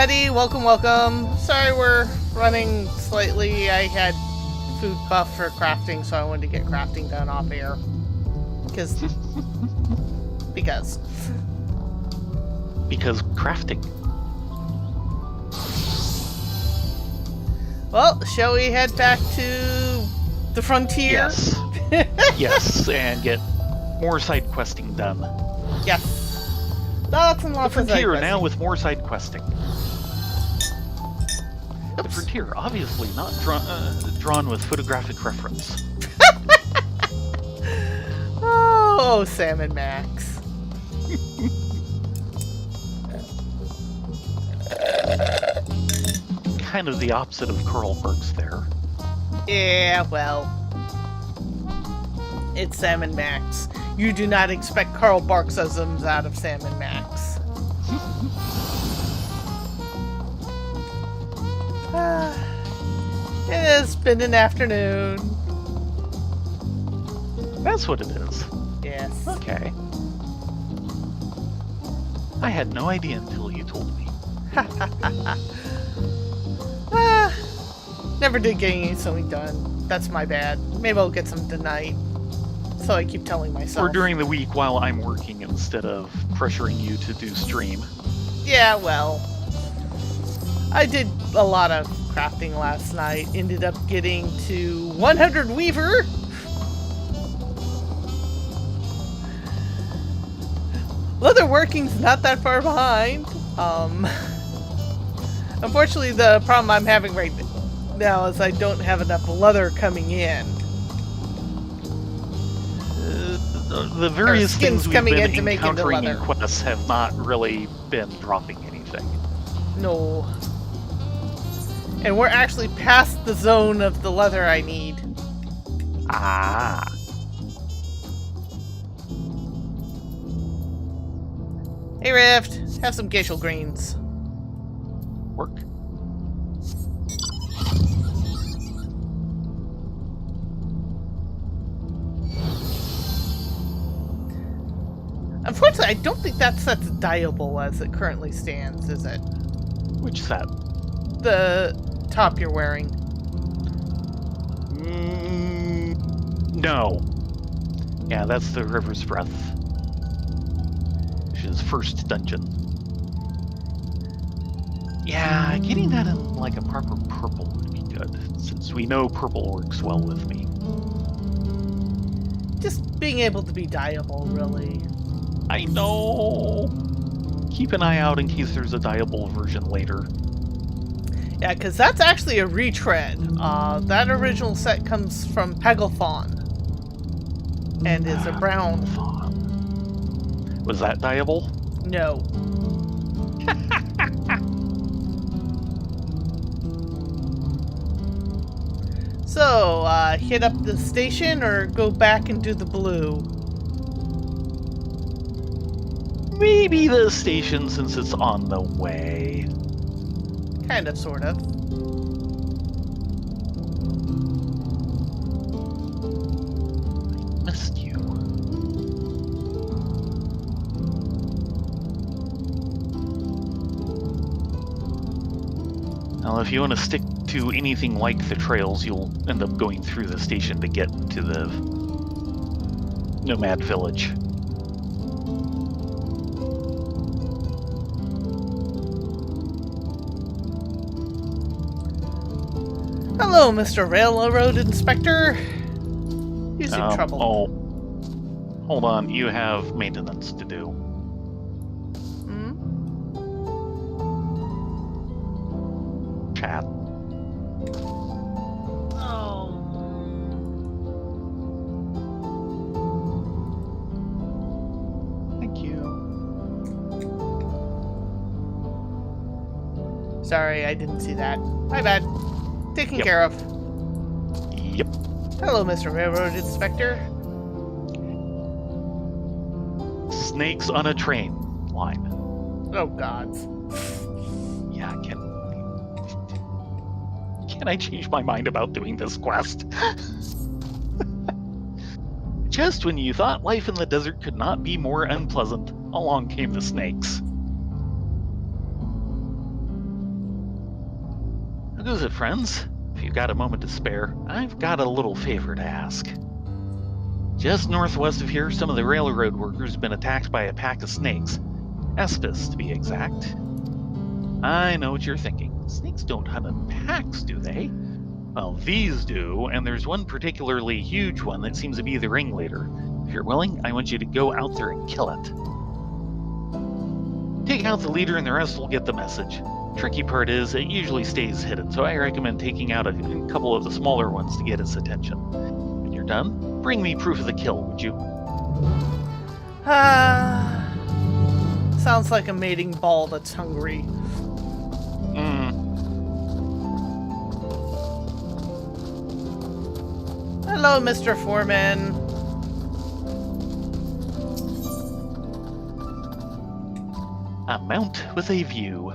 everybody, welcome. Sorry we're running slightly. I had food buff for crafting, so I wanted to get crafting done off air. Because crafting. Well, shall we head back to the frontier? Yes. Yes, and get more side questing done. Yes. Lots and lots the of side frontier questing. now with more side questing. The frontier, obviously not drawn with photographic reference. Oh, Sam and Max. Kind of the opposite of Carl Burks there. Yeah, well. It's Sam and Max. You do not expect Carl Barksisms out of Sam and Max. It has been an afternoon. That's what it is. Yes. Okay. I had no idea until you told me. Never did get something done. That's my bad. Maybe I'll get some tonight. So I keep telling myself. Or during the week while I'm working instead of pressuring you to do stream. Yeah, well. I did a lot of crafting last night. Ended up getting to 100 Weaver. Leatherworking's not that far behind. Unfortunately, the problem I'm having right now is I don't have enough leather coming in. The various things we've coming been in to make into encountering in leather. quests have not really been dropping anything. No. And we're actually past the zone of the leather I need. Ah. Hey Rift, have some geishal greens. Work. Unfortunately, I don't think that set's dyeable as it currently stands, is it? Which set? The top you're wearing. No. Yeah, that's the River's Breath. Which is first dungeon. Yeah, getting that in like a proper purple would be good, since we know purple works well with me. Just being able to be dyeable, really. I know! Keep an eye out in case there's a dyeable version later. Yeah, because that's actually a retread. That original set comes from Pegalthon. And is a brown. Was that dyeable? No. So, hit up the station or go back and do the blue? Maybe the station since it's on the way. Kind of, sort of. Missed you. Well, if you want to stick to anything like the trails, you'll end up going through the station to get to the Nomad Village. Hello, Mr. Railroad Inspector. He's in trouble. Oh, hold on. You have maintenance to do. Chat. Oh. Thank you. Sorry, I didn't see that. My bad. Taken Yep. care of. Yep. Hello, Mr. Railroad Inspector. Snakes on a train line. Oh, gods. Yeah, can I change my mind about doing this quest? Just when you thought life in the desert could not be more unpleasant, along came the snakes. How goes it, friends? If you've got a moment to spare, I've got a little favor to ask. Just northwest of here, some of the railroad workers have been attacked by a pack of snakes. Espis, to be exact. I know what you're thinking. Snakes don't hunt in packs, do they? Well, these do, and there's one particularly huge one that seems to be the ringleader. If you're willing, I want you to go out there and kill it. Take out the leader and the rest will get the message. Tricky part is, it usually stays hidden, so I recommend taking out a couple of the smaller ones to get its attention. When you're done, bring me proof of the kill, would you? Sounds like a mating ball that's hungry. Hello, Mr. Foreman. A mount with a view.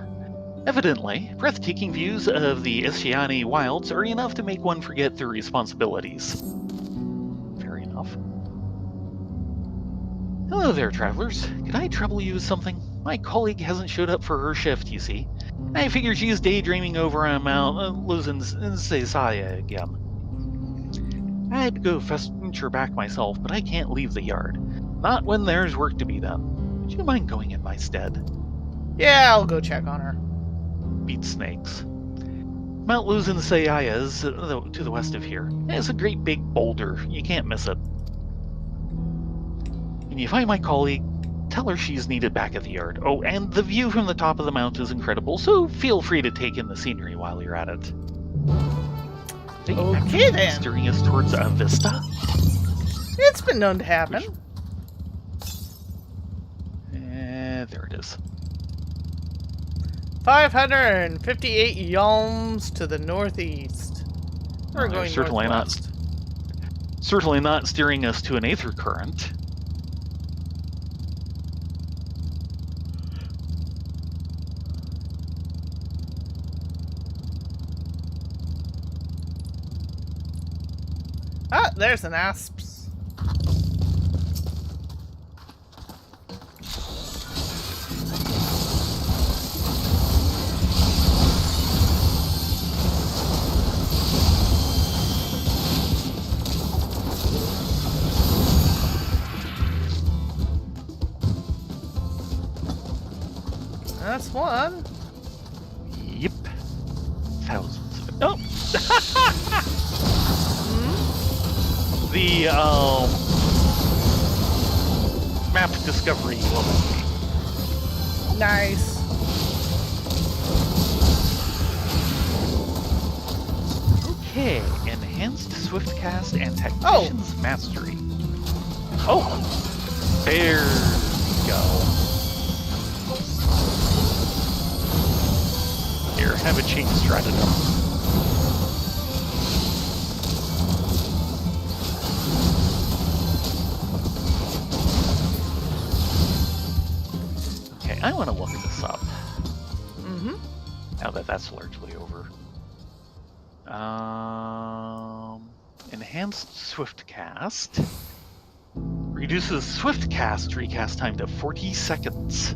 Evidently, breathtaking views of the Ishiani wilds are enough to make one forget their responsibilities. Fair enough. Hello there, travelers. Could I trouble you with something? My colleague hasn't showed up for her shift, you see. I figure she's daydreaming over on Mount Luzensaya again. I'd go fetch her back myself, but I can't leave the yard. Not when there's work to be done. Would you mind going in my stead? Yeah, I'll go check on her. Beat snakes. Mount Luzensaya is to the west of here. It's a great big boulder. You can't miss it. When you find my colleague, tell her she's needed back at the yard. Oh, and the view from the top of the mount is incredible, so feel free to take in the scenery while you're at it. Okay, then. Steering us towards a vista. It's been known to happen. There it is. 558 yalms to the northeast. We're going certainly northwest. Certainly not steering us to an aether current. Ah, there's an asps. That's one. Yep. Thousands of it. Oh! The map discovery level. Nice. Okay, enhanced swift cast and tactician's mastery. Oh, there we go. Here, have a chain stratagem. I want to look this up. Now that that's largely over. Enhanced Swift Cast. Reduces Swift Cast recast time to 40 seconds.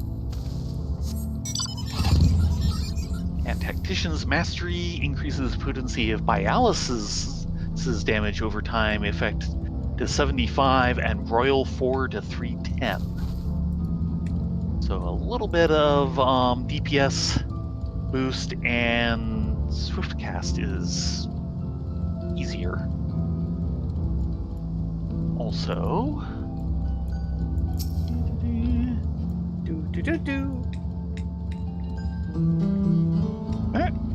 And Tactician's Mastery increases potency of Bialis' damage over time effect to 75 and Royal 4 to 310. So a little bit of DPS boost and Swiftcast is easier. Also,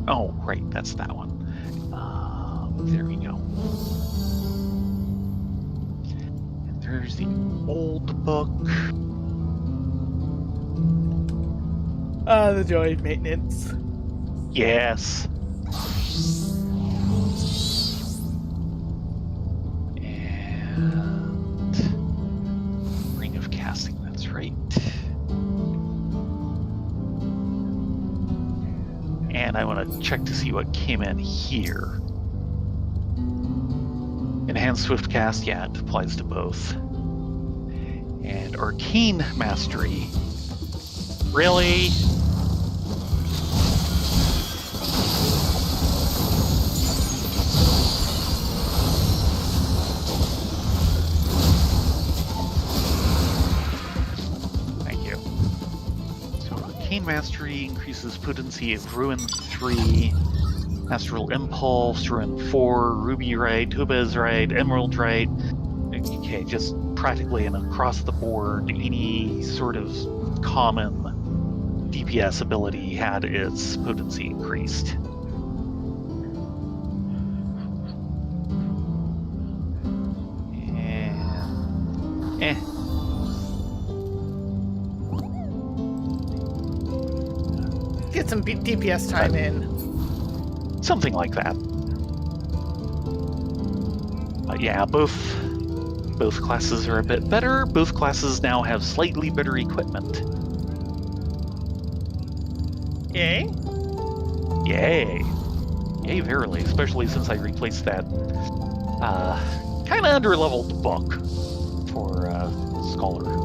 oh, right, that's that one. There we go. And there's the old book. The joy of maintenance. Yes. And Ring of Casting, that's right. And I want to check to see what came in here. Enhanced Swift Cast, yeah, it applies to both. And Arcane Mastery. Really? Mastery increases potency of Ruin 3, Astral Impulse, Ruin 4, Ruby Right, Topaz Right, Emerald Right. Okay, just practically an across the board, any sort of common DPS ability had its potency increased. And Get some DPS time in. something like that. But yeah, both classes are a bit better. Both classes now have slightly better equipment. Yay? Yay! Yay, verily, especially since I replaced that kind of underleveled book for Scholar.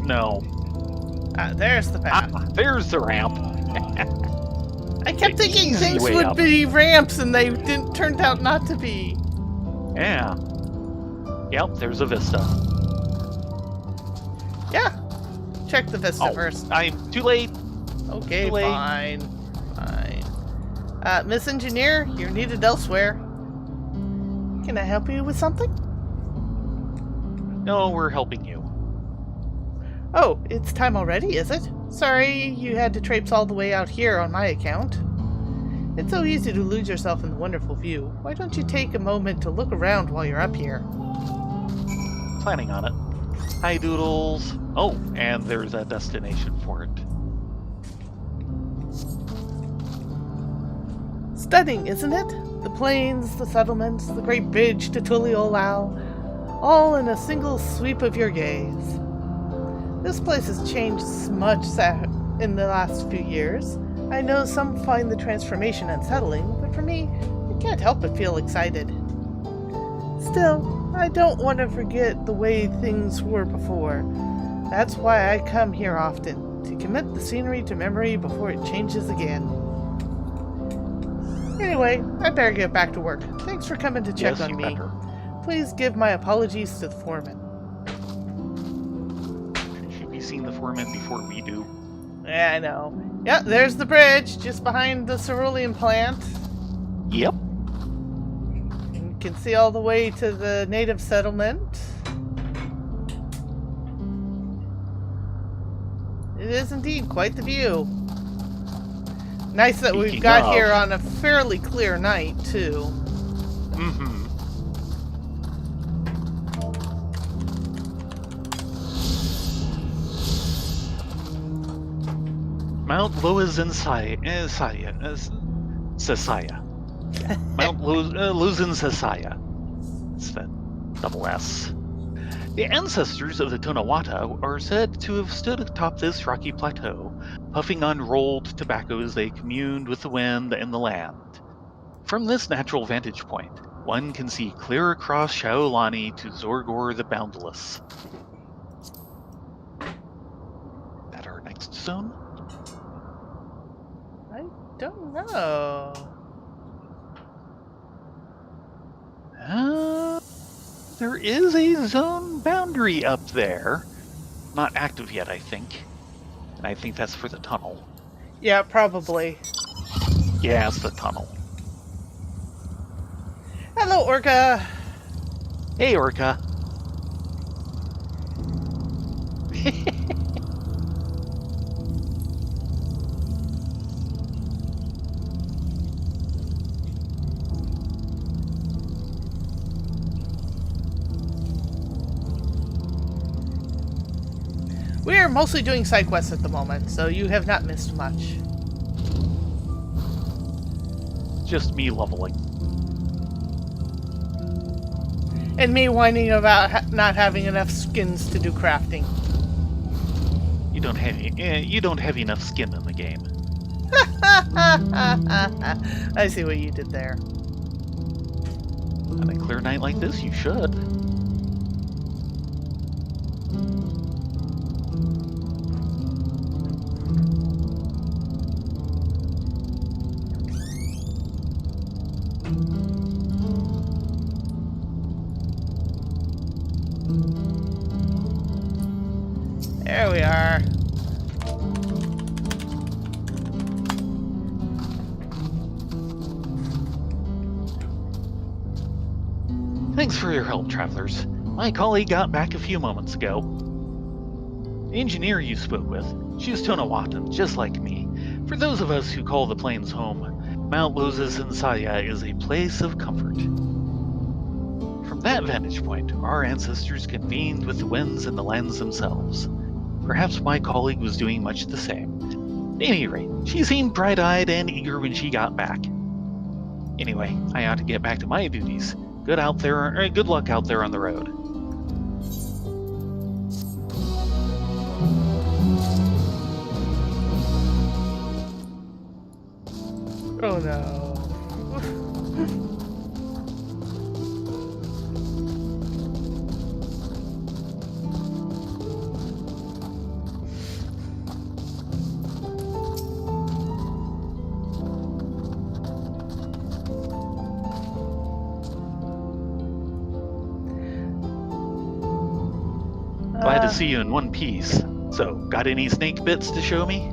No. There's the path. There's the ramp. I kept The thinking easy things way would up. be ramps, and they turned out not to be. Yeah. Yep, there's a vista. Yeah. Check the vista Oh, first. I'm too late. Okay, too late. fine. Miss Engineer, you're needed elsewhere. Can I help you with something? No, we're helping you. Oh, it's time already, is it? Sorry you had to traipse all the way out here on my account. It's so easy to lose yourself in the wonderful view. Why don't you take a moment to look around while you're up here? Planning on it. Hi, Doodles. Oh, and there's a destination for it. Stunning, isn't it? The plains, the settlements, the great bridge to Tuliolao, all in a single sweep of your gaze. This place has changed much in the last few years. I know some find the transformation unsettling, but for me, I can't help but feel excited. Still, I don't want to forget the way things were before. That's why I come here often, to commit the scenery to memory before it changes again. Anyway, I better get back to work. Thanks for coming to check Yes, on you me. better. Please give my apologies to the foreman. Should we see the foreman before we do? Yeah, I know. Yeah, there's the bridge, just behind the cerulean plant. Yep. You can see all the way to the native settlement. It is indeed quite the view. Nice that we've Speaking got of- here on a fairly clear night, too. Mm-hmm. Mount Sasaya. Mount Luzin Sasaya. It's that double S. The ancestors of the Tonawata are said to have stood atop this rocky plateau, puffing on rolled tobacco as they communed with the wind and the land. From this natural vantage point, one can see clear across Shaolani to Zorgor the Boundless. At our next zone? I don't know. There is a zone boundary up there. Not active yet, I think. And I think that's for the tunnel. Yeah, probably. Yeah, it's the tunnel. Hello, Orca. Hey, Orca. We are mostly doing side quests at the moment, so you have not missed much. Just me leveling. And me whining about not having enough skins to do crafting. You don't have enough skin in the game. I see what you did there. On a clear night like this, you should. There we are. Thanks for your help, travelers. My colleague got back a few moments ago. The engineer you spoke with, she was Tonawatan, just like me. For those of us who call the plains home, Mount Loses in Saya is a place of comfort. From that vantage point, our ancestors convened with the winds and the lands themselves. Perhaps my colleague was doing much the same. At any rate, she seemed bright-eyed and eager when she got back. Anyway, I ought to get back to my duties. Good luck out there on the road. Oh no. Glad to see you in one piece. So, got any snake bits to show me?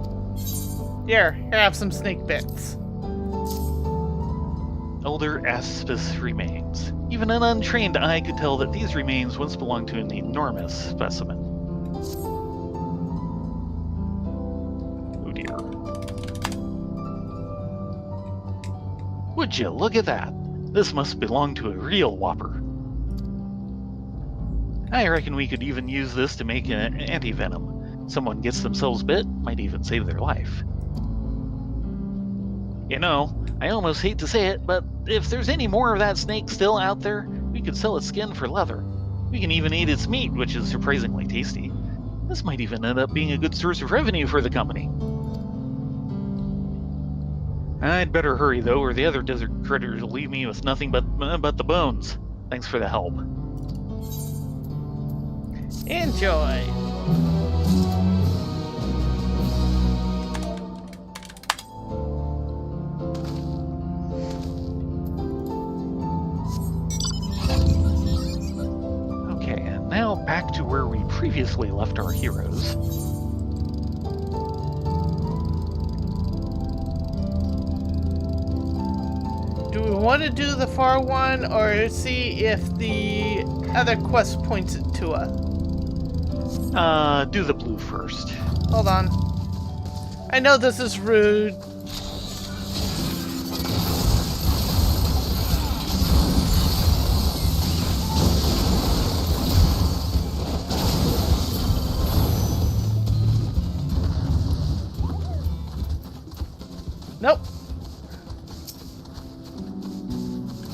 Here, have some snake bits. Older Aspis remains. Even an untrained eye could tell that these remains once belonged to an enormous specimen. Oh dear. Would you look at that? This must belong to a real whopper. I reckon we could even use this to make an anti-venom. Someone gets themselves bit, might even save their life. You know, I almost hate to say it, but if there's any more of that snake still out there, we could sell its skin for leather. We can even eat its meat, which is surprisingly tasty. This might even end up being a good source of revenue for the company. I'd better hurry, though, or the other desert critters will leave me with nothing but the bones. Thanks for the help. Enjoy. Okay, and now back to where we previously left our heroes. Do we want to do the far one or see if the other quest points it to us? Do the blue first. Hold on. I know this is rude. Nope.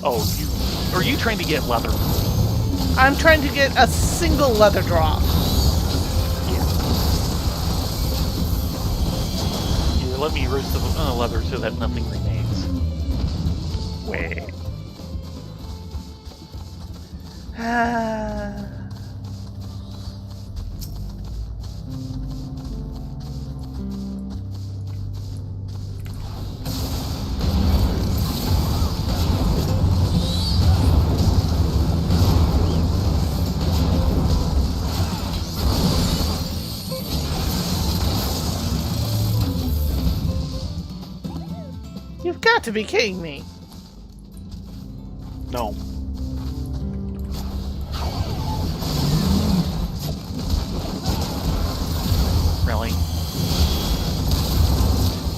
Oh, are you trying to get leather? I'm trying to get a single leather drop. Let me roast the leather so that nothing remains. Wait. You've got to be kidding me. No. Really?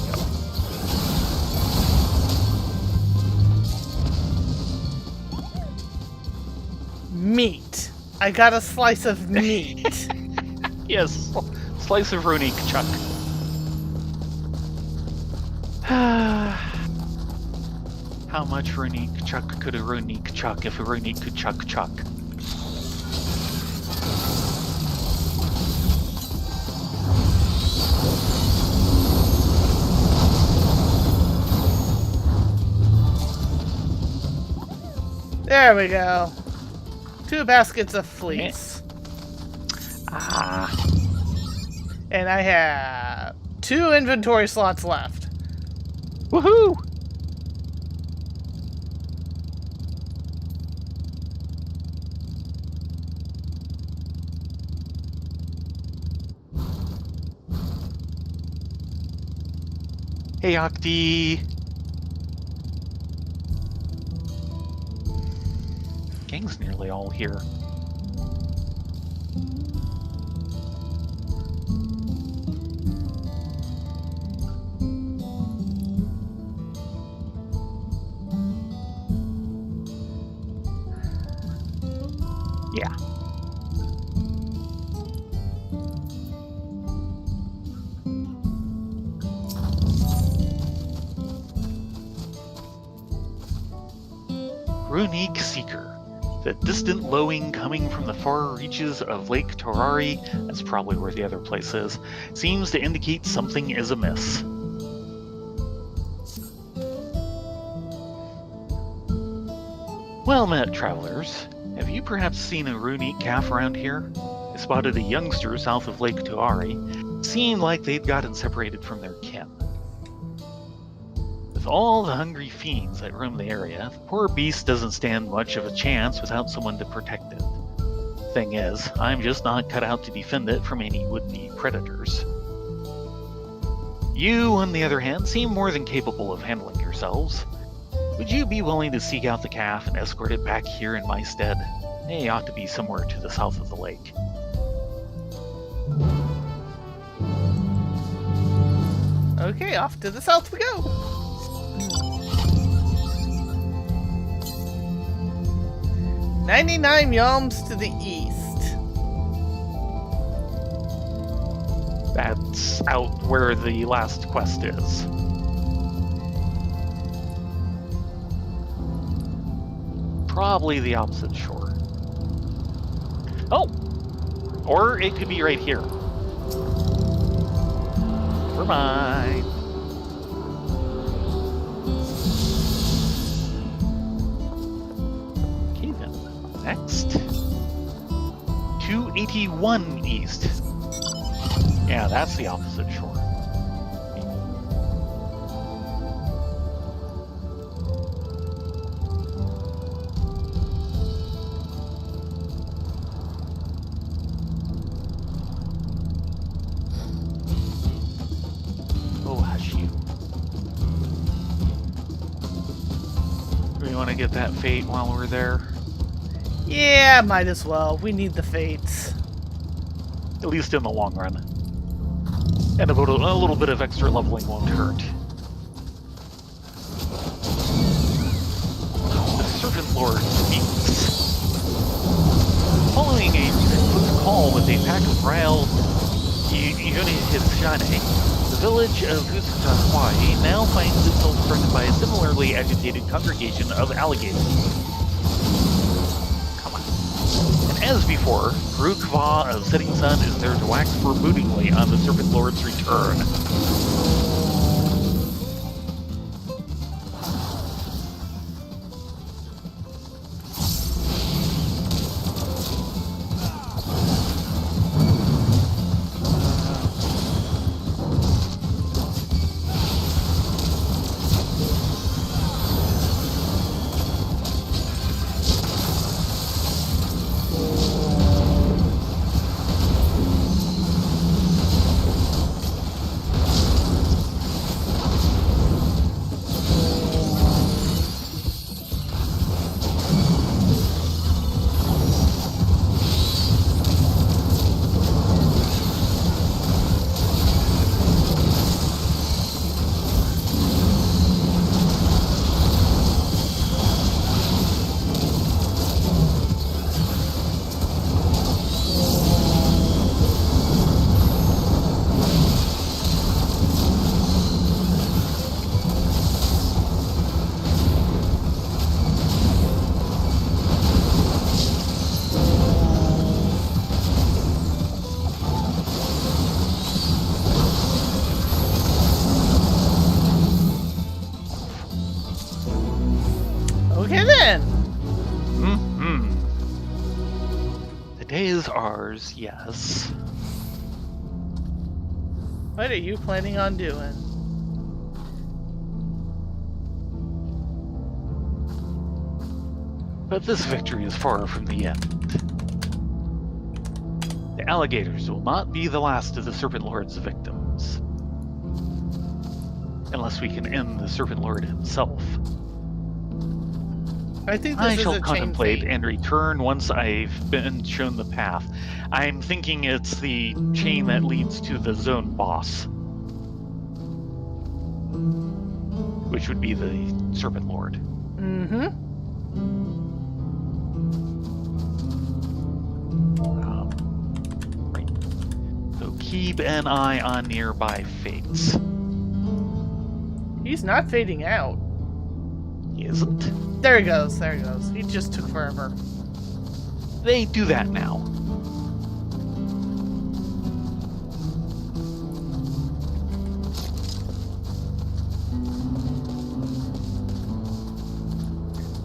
Yep. Meat. I got a slice of meat. Yes. Slice of Ronique Chuck. How much Ronique Chuck could a Ronique chuck if a Ronique could chuck chuck? There we go. 2 baskets of fleece. Ah. And I have 2 inventory slots left. Woohoo! Hey, Octi. Gang's nearly all here. Yeah. Runique Seeker. The distant lowing coming from the far reaches of Lake Torari, that's probably where the other place is, seems to indicate something is amiss. Well met, travelers. Have you perhaps seen a Runique calf around here? I spotted a youngster south of Lake Torari. Seemed like they'd gotten separated from their kin. With all the hungry fiends that roam the area, the poor beast doesn't stand much of a chance without someone to protect it. Thing is, I'm just not cut out to defend it from any would-be predators. You, on the other hand, seem more than capable of handling yourselves. Would you be willing to seek out the calf and escort it back here in my stead? It ought to be somewhere to the south of the lake. Okay, off to the south we go. 99 yalms to the east. That's out where the last quest is. Probably the opposite shore. Oh! Or it could be right here. Never mind. Okay then. Next. 281 east. Yeah, that's the opposite shore. Get that fate while we're there? Yeah, might as well. We need the fates. At least in the long run. And a little bit of extra leveling won't hurt. The Serpent Lord speaks. Following a close call with a pack of Rael Unihishane, the village of Hawaii now finds itself confronted by a similarly agitated congregation of alligators. Come on. And as before, Rukva of Setting Sun is there to wax forebodingly on the Serpent Lord's return. Okay then. The day is ours, yes. What are you planning on doing? But this victory is far from the end. The alligators will not be the last of the Serpent Lord's victims. Unless we can end the Serpent Lord himself. I think I this is shall a chain contemplate fate. and return once I've been shown the path. I'm thinking it's the chain that leads to the zone boss, which would be the Serpent Lord. Mm-hmm. Right. So keep an eye on nearby fates. He's not fading out. He isn't? There he goes. There he goes. He just took forever. They do that now.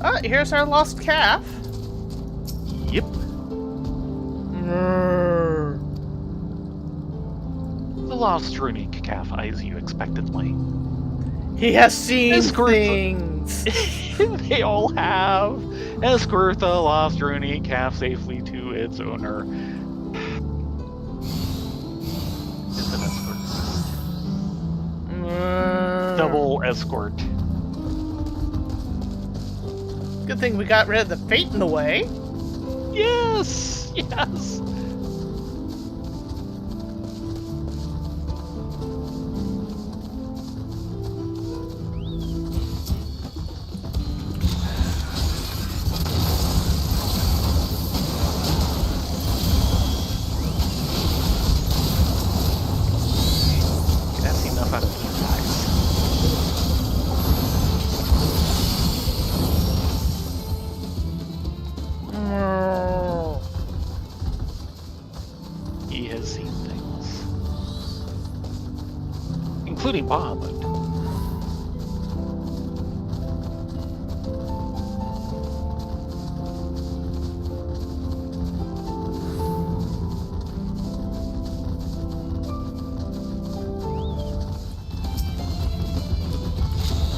Oh, here's our lost calf. Yep. The lost runic calf eyes you expectantly. He has seen Escort- things. They all have. Escort the lost runic calf safely to its owner. It's an escort. Double escort. Good thing we got rid of the fate in the way. Yes! Yes! That's enough out of these guys. He has seen things. Including Bahamut.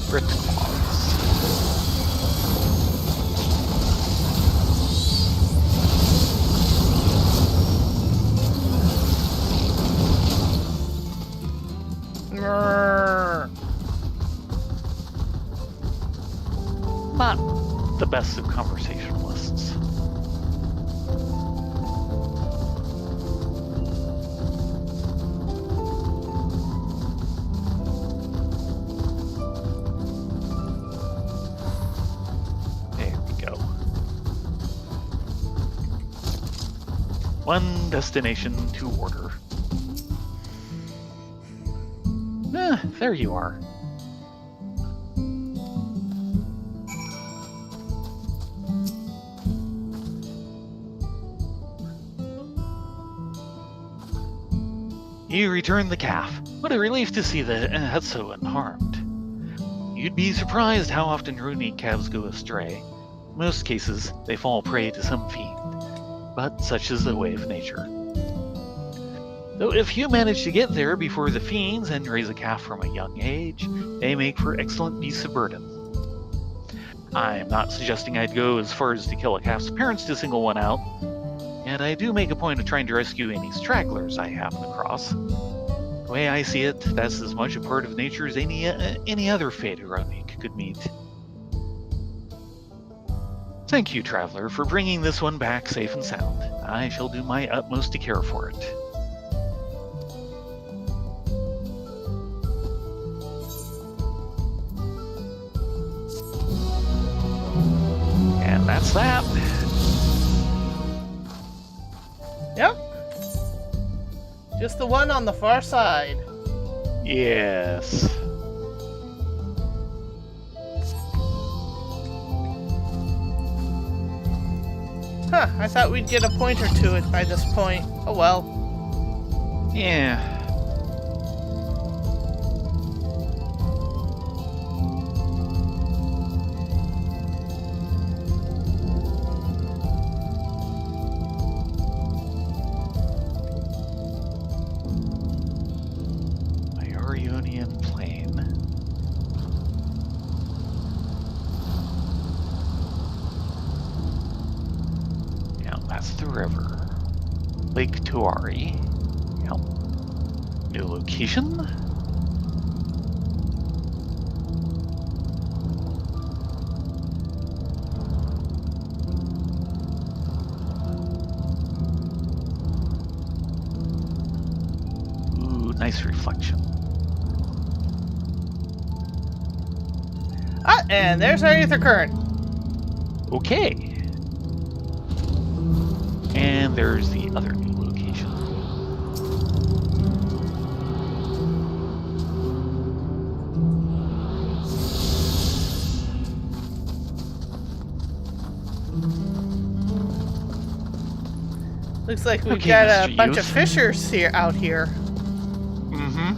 Brick claws. Not the best of conversationalists. There we go. One destination, two order. There you are. You returned the calf. What a relief to see the Hetso unharmed. You'd be surprised how often runic calves go astray. In most cases, they fall prey to some fiend, but such is the way of nature. Though if you manage to get there before the fiends and raise a calf from a young age, they make for excellent beasts of burden. I'm not suggesting I'd go as far as to kill a calf's parents to single one out, yet I do make a point of trying to rescue any stragglers I happen across. The way I see it, that's as much a part of nature as any other fate a runic could meet. Thank you, traveler, for bringing this one back safe and sound. I shall do my utmost to care for it. And that's that. Yep. Just the one on the far side. Yes. Huh, I thought we'd get a pointer to it by this point. Oh well. Yeah. Ionian Plain. Yeah, that's the river. Lake Tuari. Yep. New location. Nice reflection. Ah, and there's our ether current. Okay. And there's the other new location. Looks like we've Okay, got a Mr. bunch of Youth. fishers here out here. Mm-hmm.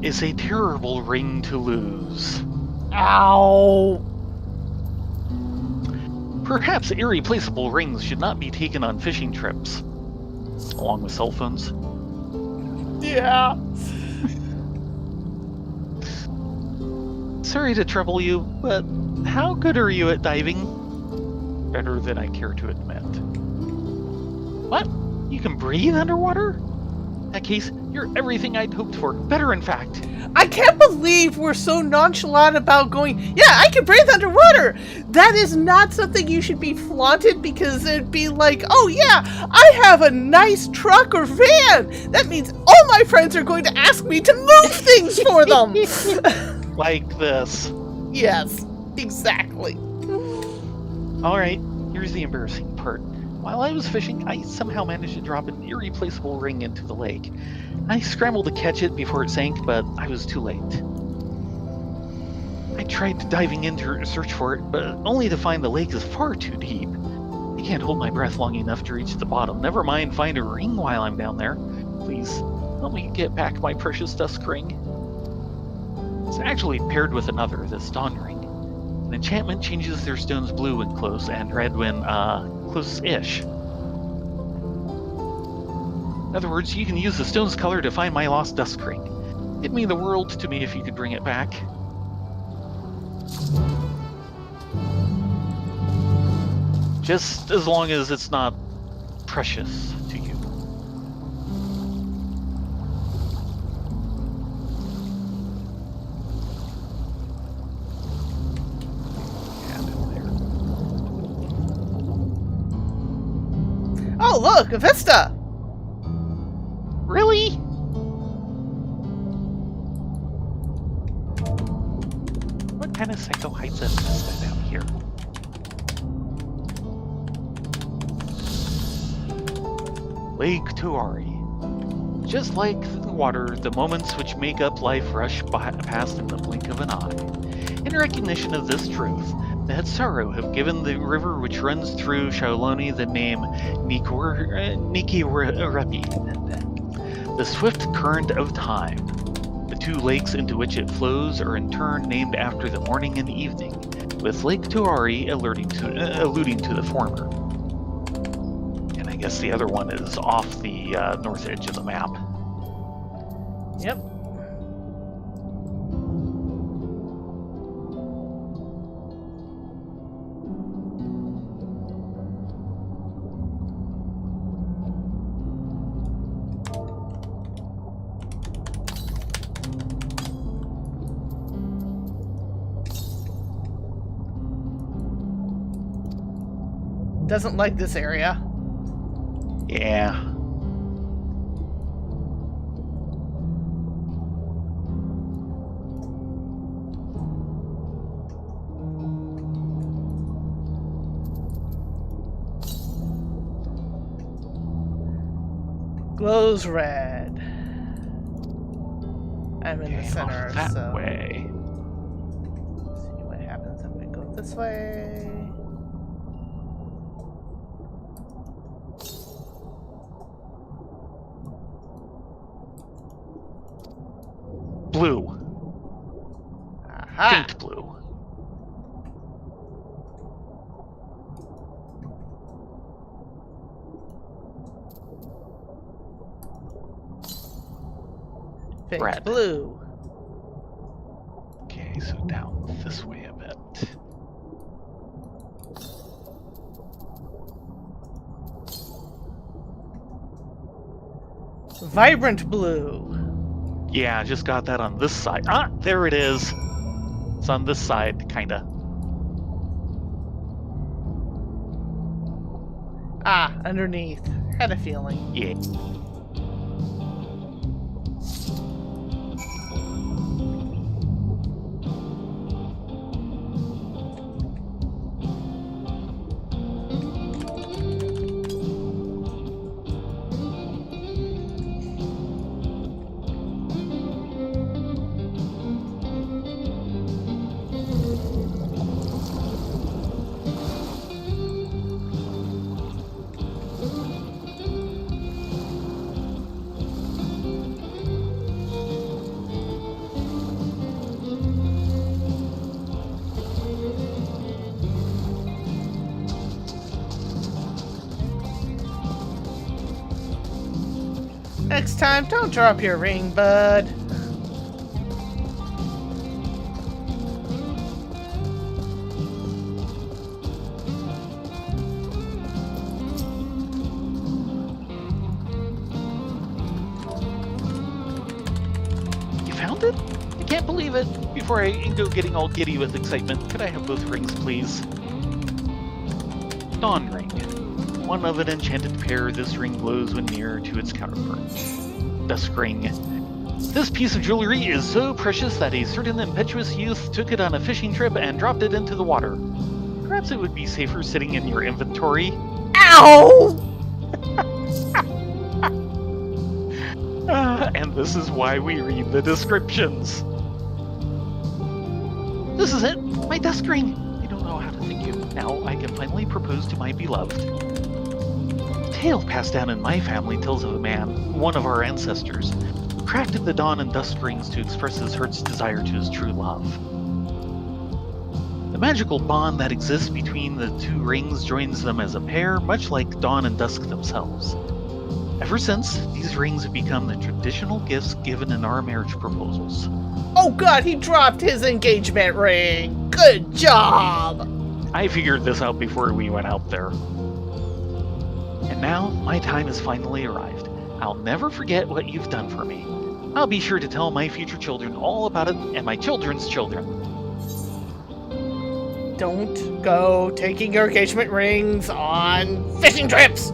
It's a terrible ring to lose. Ow! Perhaps irreplaceable rings should not be taken on fishing trips, along with cell phones. Yeah. Sorry to trouble you, but how good are you at diving? Better than I care to admit. What? You can breathe underwater? In that case, you're everything I'd hoped for. Better, in fact. I can't believe we're so nonchalant about going, yeah, I can breathe underwater. That is not something you should be flaunted, because it'd be like, oh yeah, I have a nice truck or van. That means all my friends are going to ask me to move things for them. Like this. Yes, exactly. Alright, here's the embarrassing part. While I was fishing, I somehow managed to drop an irreplaceable ring into the lake. I scrambled to catch it before it sank, but I was too late. I tried diving in to search for it, but only to find the lake is far too deep. I can't hold my breath long enough to reach the bottom, never mind find a ring while I'm down there. Please, help me get back my precious dusk ring. It's actually paired with another, this dawn ring. An enchantment changes their stones blue when close and red when, close-ish. In other words, you can use the stone's color to find my lost dusk ring. It'd mean the world to me if you could bring it back. Just as long as it's not precious to you. Oh, look, a vista. Really? What kind of psycho hides a vista down here? Lake Tuari. Just like the water, the moments which make up life rush past in the blink of an eye. In recognition of this truth, the Hetsaru have given the river which runs through Shaoloni the name Nikirepi, the swift current of time. The two lakes into which it flows are in turn named after the morning and evening, with Lake Tuari alluding to the former. And I guess the other one is off the north edge of the map. Yep. Doesn't like this area. Yeah. Glows red. I'm in the Okay, center, off that so way. let's see what happens if we go this way. Blue. Aha! Faint blue. Pink Red. blue. Okay, so down this way a bit. Vibrant blue. Yeah, just got that on this side. Ah, there it is. It's on this side, kinda. Ah, underneath. Had a feeling. Yeah. Next time, don't drop your ring, bud. You found it? I can't believe it. Before I go getting all giddy with excitement, could I have both rings, please? Dawn ring. One of an enchanted pair, this ring glows when near to its counterpart. Dusk ring. This piece of jewelry is so precious that a certain impetuous youth took it on a fishing trip and dropped it into the water. Perhaps it would be safer sitting in your inventory. Ow! And this is why we read the descriptions. This is it, my dusk ring. I don't know how to thank you. Now I can finally propose to my beloved. The tale passed down in my family tells of a man, one of our ancestors, who crafted the dawn and dusk rings to express his heart's desire to his true love. The magical bond that exists between the two rings joins them as a pair, much like dawn and dusk themselves. Ever since, these rings have become the traditional gifts given in our marriage proposals. Oh god, he dropped his engagement ring! Good job! I figured this out before we went out there. And now, my time has finally arrived. I'll never forget what you've done for me. I'll be sure to tell my future children all about it, and my children's children. Don't go taking your engagement rings on fishing trips!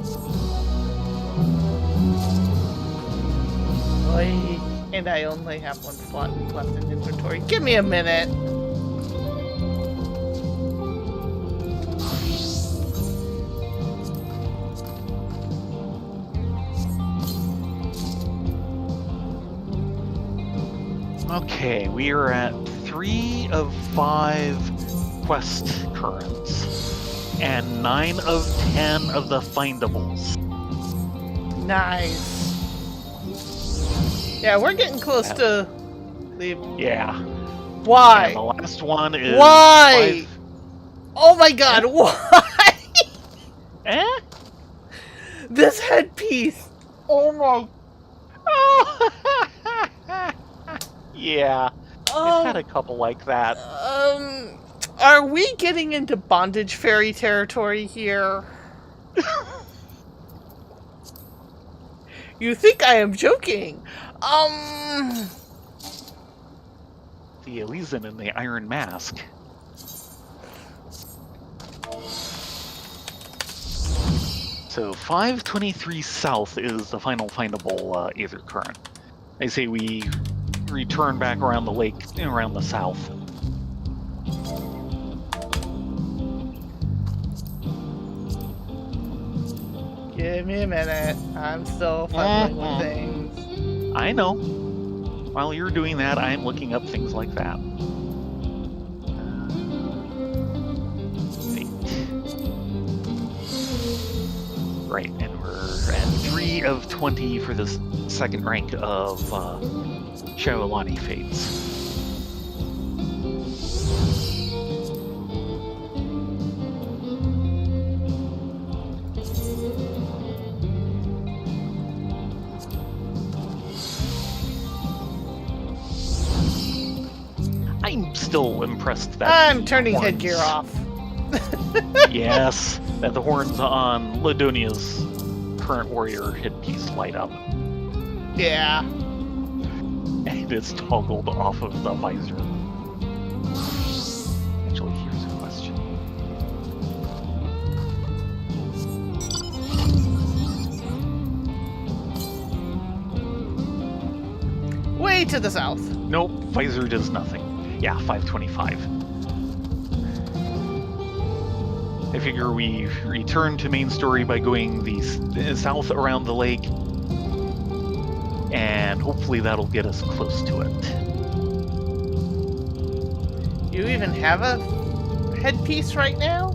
Oy. And I only have one slot left in inventory. Give me a minute. Okay, we are at 3 of 5 quest currents, and 9 of 10 of the findables. Nice. Yeah, we're getting close to the... Yeah. Why? And the last one is... Why? Oh my god, why? Eh? This headpiece. Oh my... Yeah. I've had a couple like that. Are we getting into bondage fairy territory here? You think I am joking? The Elysian and the Iron Mask. So 523 south is the final findable Aether Current. I say we return back around the lake, around the south. Give me a minute. I'm still fumbling with things. I know. While you're doing that, I'm looking up things like that. Right, and we're at 3 of 20 for this second rank of Shaolani Fates. I'm still impressed that I'm turning horns, headgear off. Yes, that the horns on Ladonia's current warrior headpiece light up. Yeah. And it's toggled off of the visor. Actually, here's a question. way to the south. Nope, visor does nothing. Yeah, 525. I figure we return to main story by going the south around the lake, and hopefully that'll get us close to it. You even have a headpiece right now?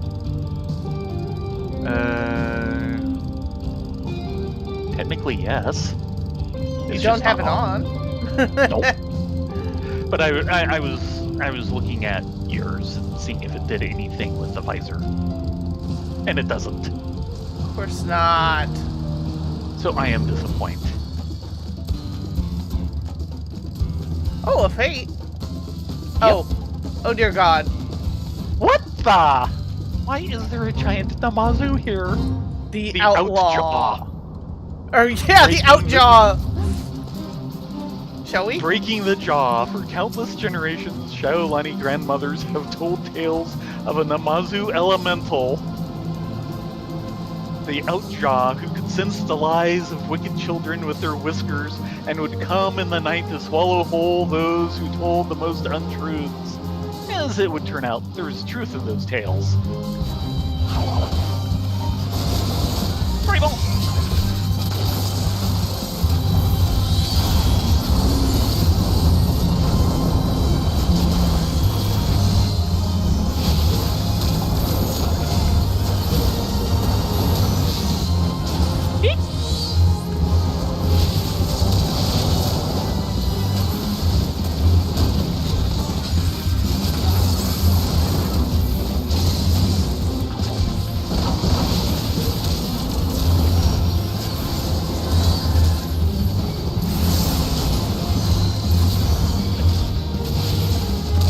Technically, yes. You don't have it on. Nope. But I was looking at yours and seeing if it did anything with the visor, and it doesn't. Of course not. So I am disappointed. Oh, a fate. Yep. Oh dear God. What the? Why is there a giant Namazu here? The outlaw. Or yeah, Breaking the outjaw. Shall we? Breaking the jaw. For countless generations, Shaolani grandmothers have told tales of a Namazu elemental, the outjaw, who could sense the lies of wicked children with their whiskers and would come in the night to swallow whole those who told the most untruths. As it would turn out, there was truth in those tales. Rival!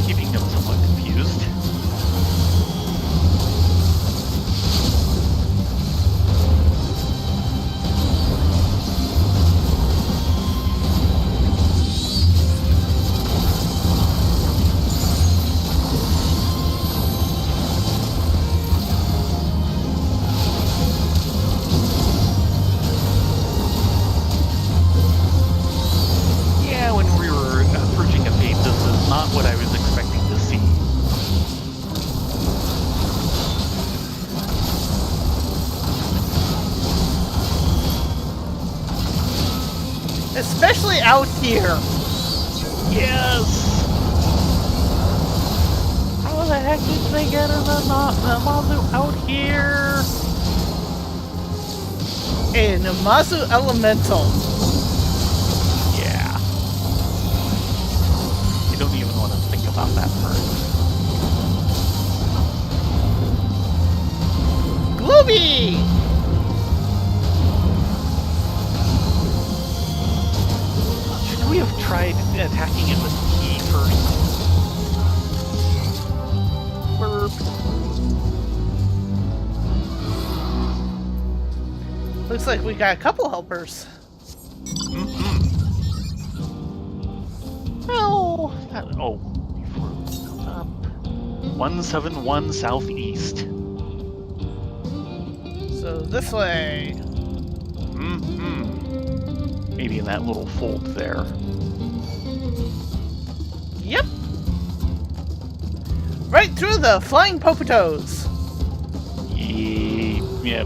Keeping them somewhat confused. Yeah, when we were approaching a fate, this is not what I was expecting to see. Especially out here. Yes! How the heck did they get in the Namazu out here? A Namazu elemental. Yeah. I don't even want to think about that part. Gloomy! Should we have tried attacking it with key first? Burp. Looks like we got a couple helpers. Mm-hmm. Well, before we go up. 171 southeast. So this way. Mm-hmm. Maybe in that little fold there. Yep. Right through the flying popotos. Yeah,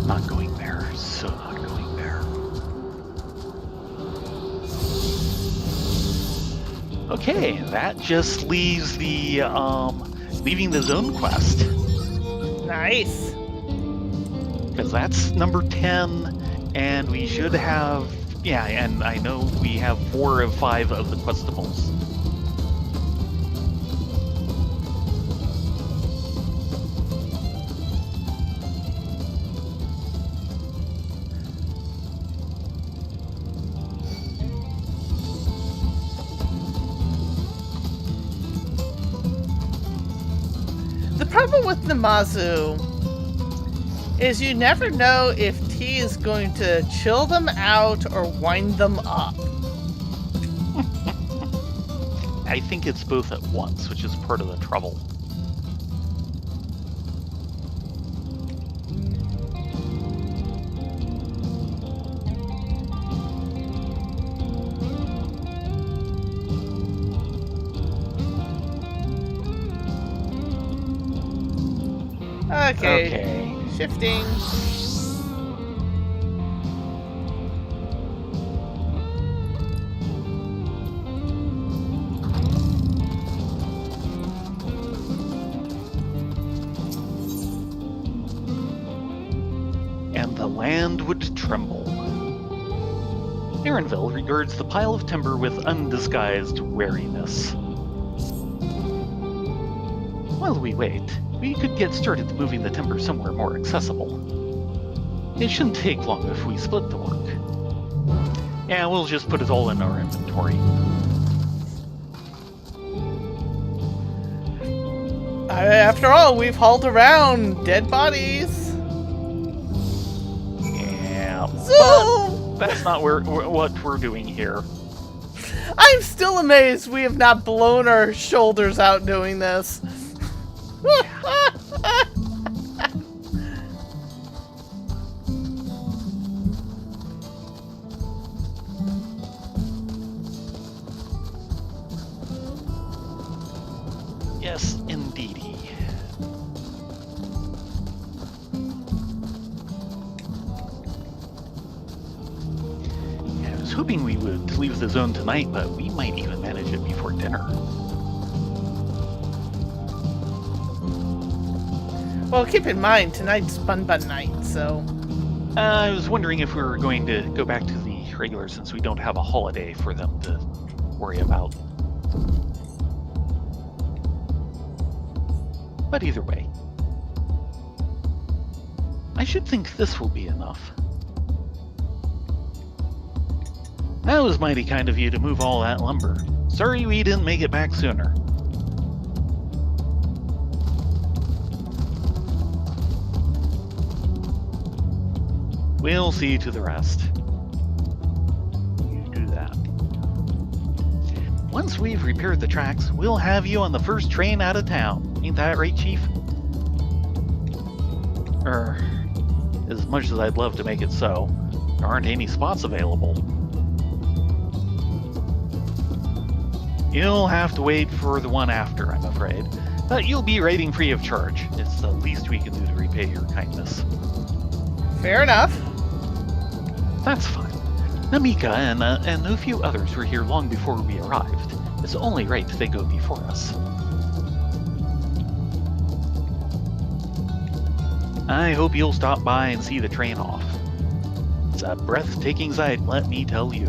not going there. So not going there. Okay, that just leaves the leaving the zone quest, Nice. because that's number 10, and we should have, yeah, and I know we have 4 of 5 of the questables. The problem with Namazu is you never know if T is going to chill them out or wind them up. I think it's both at once, which is part of the trouble. Okay. Okay. Shifting. And the land would tremble. Aaronville regards the pile of timber with undisguised wariness. While we wait, we could get started moving the timber somewhere more accessible. It shouldn't take long if we split the work. Yeah, we'll just put it all in our inventory. After all, we've hauled around dead bodies. Yeah, Zoom! but that's not what we're doing here. I'm still amazed we have not blown our shoulders out doing this. Yes, indeedy. I was hoping we would leave the zone tonight, but we might even manage it before dinner. Well, keep in mind, tonight's Bun Bun night, so... I was wondering if we were going to go back to the regular since we don't have a holiday for them to worry about. But either way, I should think this will be enough. That was mighty kind of you to move all that lumber. Sorry we didn't make it back sooner. We'll see to the rest. You do that. Once we've repaired the tracks, we'll have you on the first train out of town. Ain't that right, Chief? As much as I'd love to make it so, there aren't any spots available. You'll have to wait for the one after, I'm afraid. But you'll be riding free of charge. It's the least we can do to repay your kindness. Fair enough. That's fine. Namika and a few others were here long before we arrived. It's only right they go before us. I hope you'll stop by and see the train off. It's a breathtaking sight, let me tell you.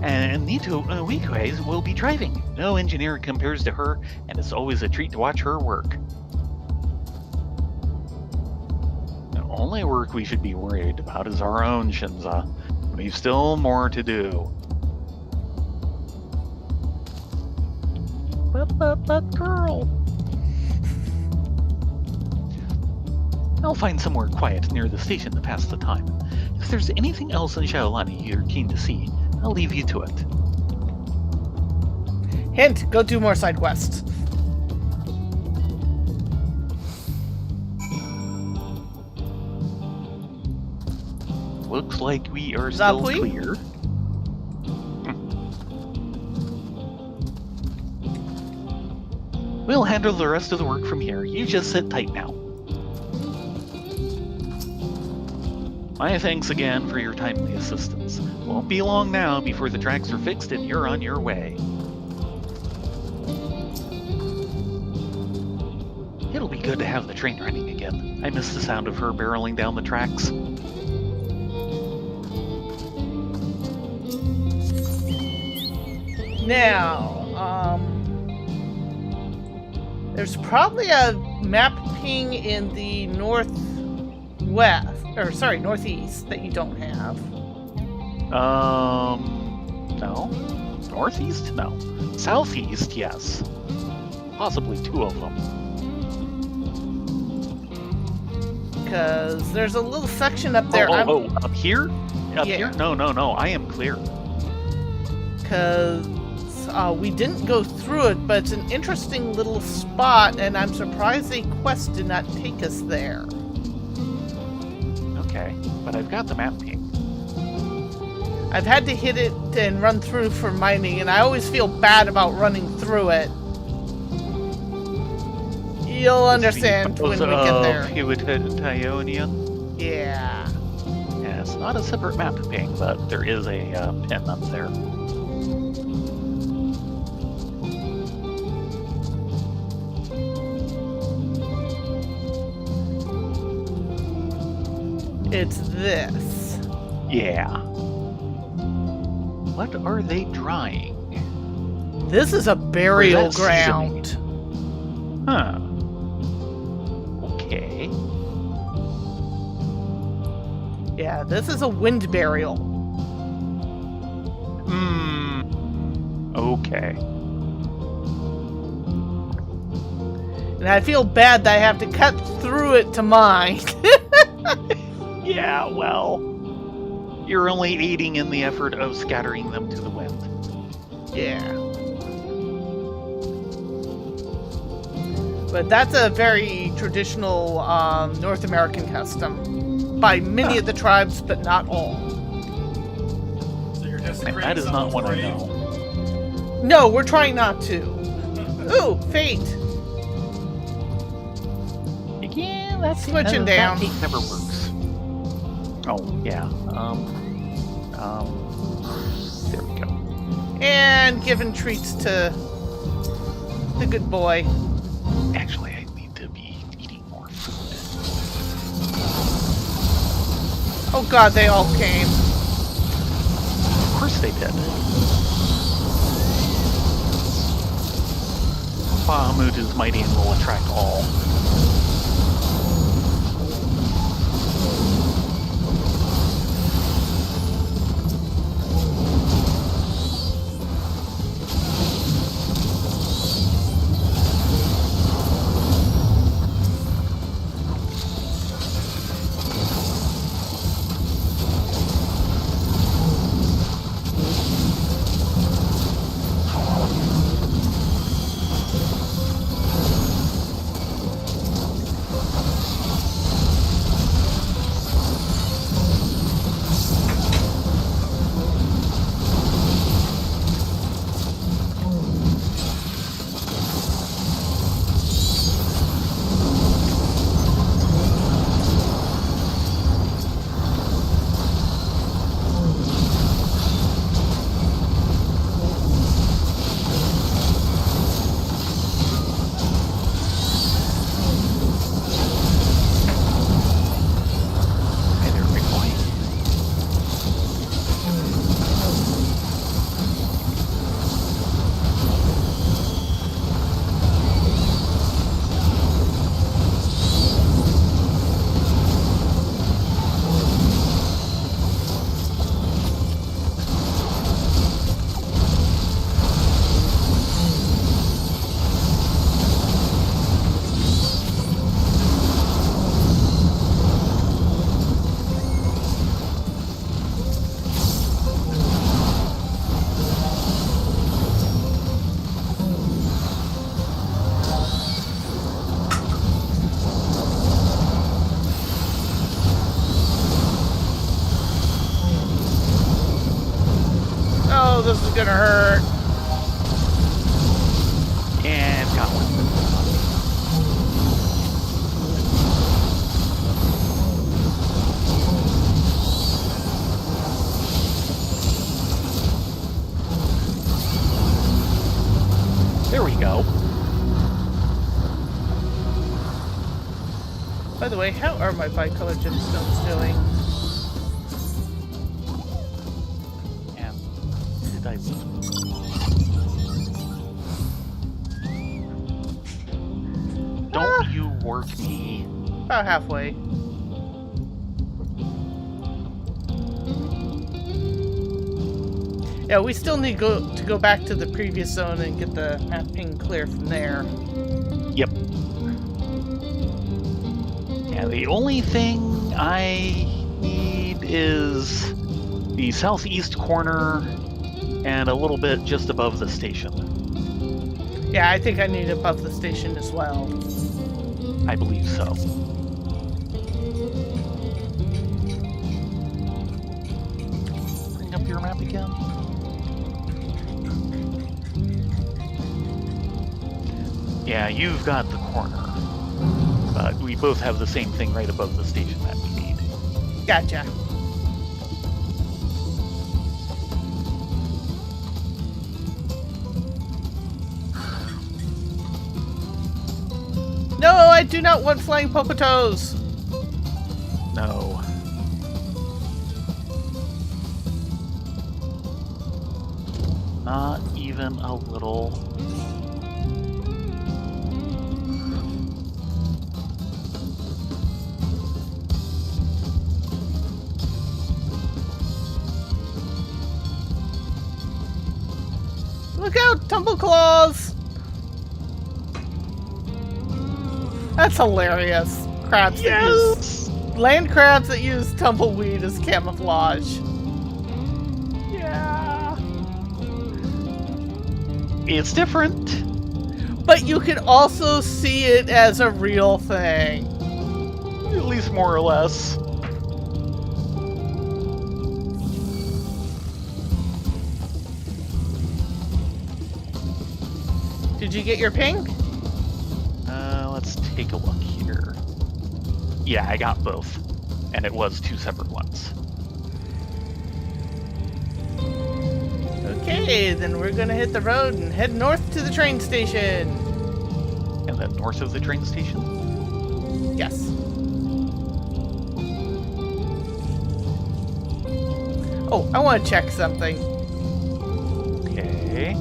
And Nito Weekways will be driving. No engineer compares to her, and it's always a treat to watch her work. The only work we should be worried about is our own, Shinza. We've still more to do. But girl. I'll find somewhere quiet near the station to pass the time. If there's anything else in Shaolani you're keen to see, I'll leave you to it. Hint, go do more side quests. Looks like we are still Zapui? clear. We'll handle the rest of the work from here. You just sit tight now. My thanks again for your timely assistance. Won't be long now before the tracks are fixed and you're on your way. It'll be good to have the train running again. I miss the sound of her barreling down the tracks. Now, there's probably a map ping in the northwest, or sorry, northeast that you don't have. No. Northeast? No. Southeast, yes. Possibly two of them. Because there's a little section up there. Up here? Up Yeah. here? No, I am clear. Because we didn't go through it, but it's an interesting little spot, and I'm surprised a quest did not take us there. Okay, but I've got the map ping. I've had to hit it and run through for mining, and I always feel bad about running through it. You'll understand when we get there. Hewitt-Ionian. Yeah. Yeah, it's not a separate map ping, but there is a pin up there. It's this. Yeah. What are they drying? This is a burial that's ground. Huh. Okay. Yeah, this is a wind burial. Okay. And I feel bad that I have to cut through it to mine. Yeah, well, you're only aiding in the effort of scattering them to the wind. Yeah. But that's a very traditional North American custom by many of the tribes, but not all. So you're desecrating That is not someone's what I grave? know. No, we're trying not to. Ooh, fate. Yeah, that's Switching down. That never works. Oh yeah. There we go. And giving treats to the good boy. Actually, I need to be eating more food. Oh god, they all came. Of course they did. Bahamut is mighty and will attract all. Oh, this is gonna hurt. And got one. There we go. By the way, how are my bicolor gemstones doing? And did I lose? Don't you work me. About halfway. Yeah, we still need to go back to the previous zone and get the map ping clear from there. Yep. Yeah, the only thing I need is the southeast corner and a little bit just above the station. Yeah, I think I need above the station as well. I believe so. Bring up your map again. Yeah, you've got the corner. but we both have the same thing right above the station that we need. Gotcha. No, I do not want flying popotos. No. Not even a little. Look out, tumble claws! That's hilarious. Crabs that use land crabs that use tumbleweed as camouflage. Yeah. It's different. But you can also see it as a real thing. At least more or less. Did you get your pink? Let's take a look here. Yeah, I got both. And it was 2 separate ones. Okay, then we're gonna hit the road and head north to the train station. And then north of the train station? Yes. Oh, I want to check something. Okay.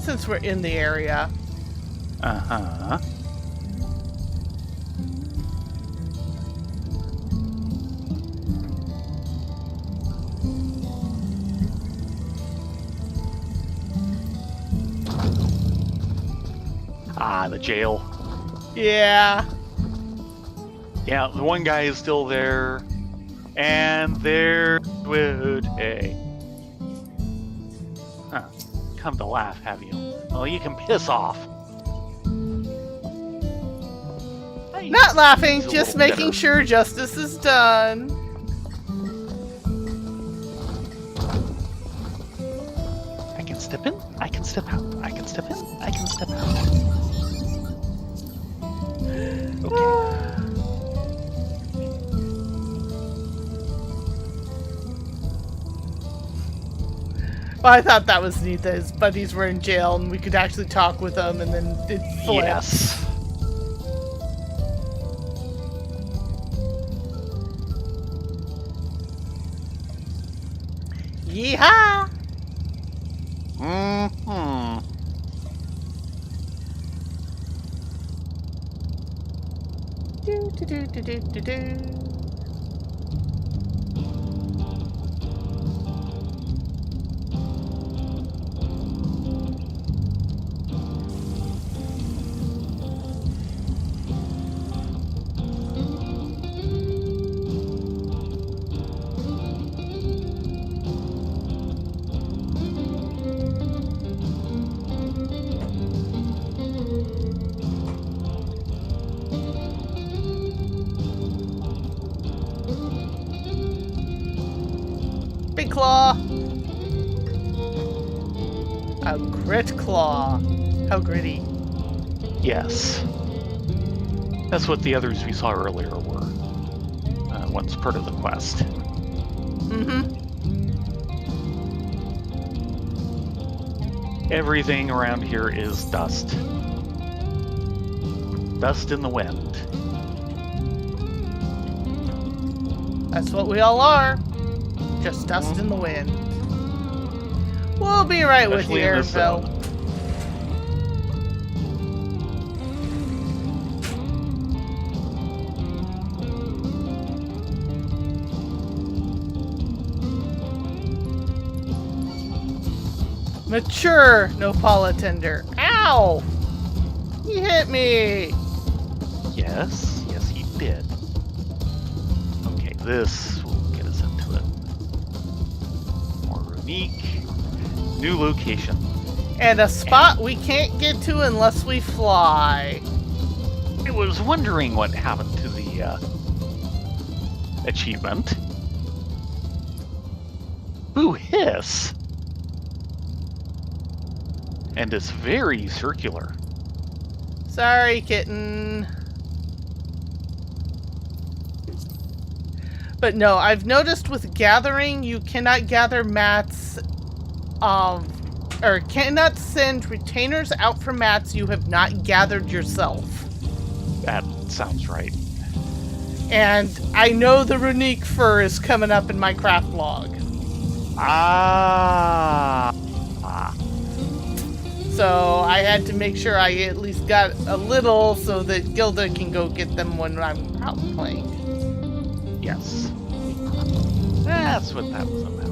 Since we're in the area. Uh-huh. Ah, the jail. Yeah. Yeah, the one guy is still there. And there would a... Huh. Come to laugh, have you? Well, you can piss off. Not laughing, He's a just little making bitter. sure justice is done. I can step in, I can step out, I can step in, I can step out. Okay. Well, I thought that was neat that his buddies were in jail and we could actually talk with them and then it flipped. Yes. Yeehaw! Mm-hmm. Do, do, do, do, do, do, do. Big claw. A grit claw. How gritty. Yes. That's what the others we saw earlier were. Once part of the quest. Mm-hmm. Everything around here is dust. Dust in the wind. That's what we all are. Just dust in the wind. We'll be right with you, Especially in this Airville. zone. Mature, no tender. Ow! He hit me! Yes, yes he did. Okay, this will get us into it. More unique. New location. And a spot we can't get to unless we fly. I was wondering what happened to the achievement. Ooh, hiss! And it's very circular. Sorry, kitten. But no, I've noticed with gathering, you cannot gather mats, or cannot send retainers out for mats you have not gathered yourself. That sounds right. And I know the runique fur is coming up in my craft log. So I had to make sure I at least got a little so that Gilda can go get them when I'm out playing. Yes. That's what that was about.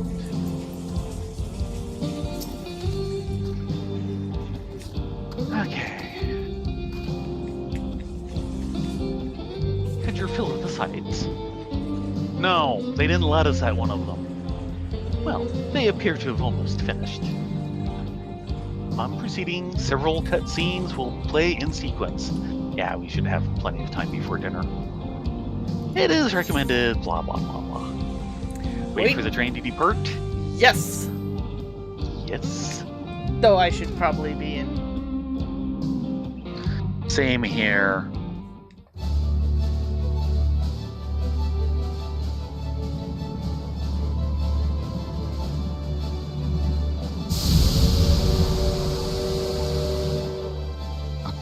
Okay. Got your fill of the sights. No, they didn't let us at one of them. Well, they appear to have almost finished. On proceeding, several cutscenes will play in sequence. Yeah, we should have plenty of time before dinner. It is recommended, blah, blah, blah, blah. Wait for the train to depart? Yes. Yes. Though I should probably be in. Same here.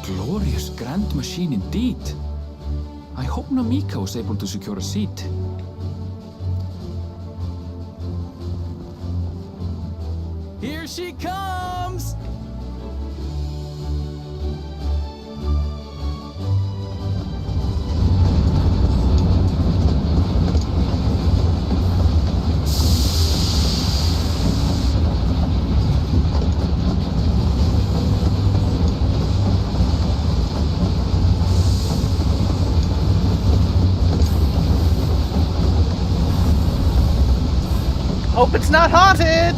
Glorious grand machine indeed. I hope Namika was able to secure a seat. Here she comes! Hope it's not haunted!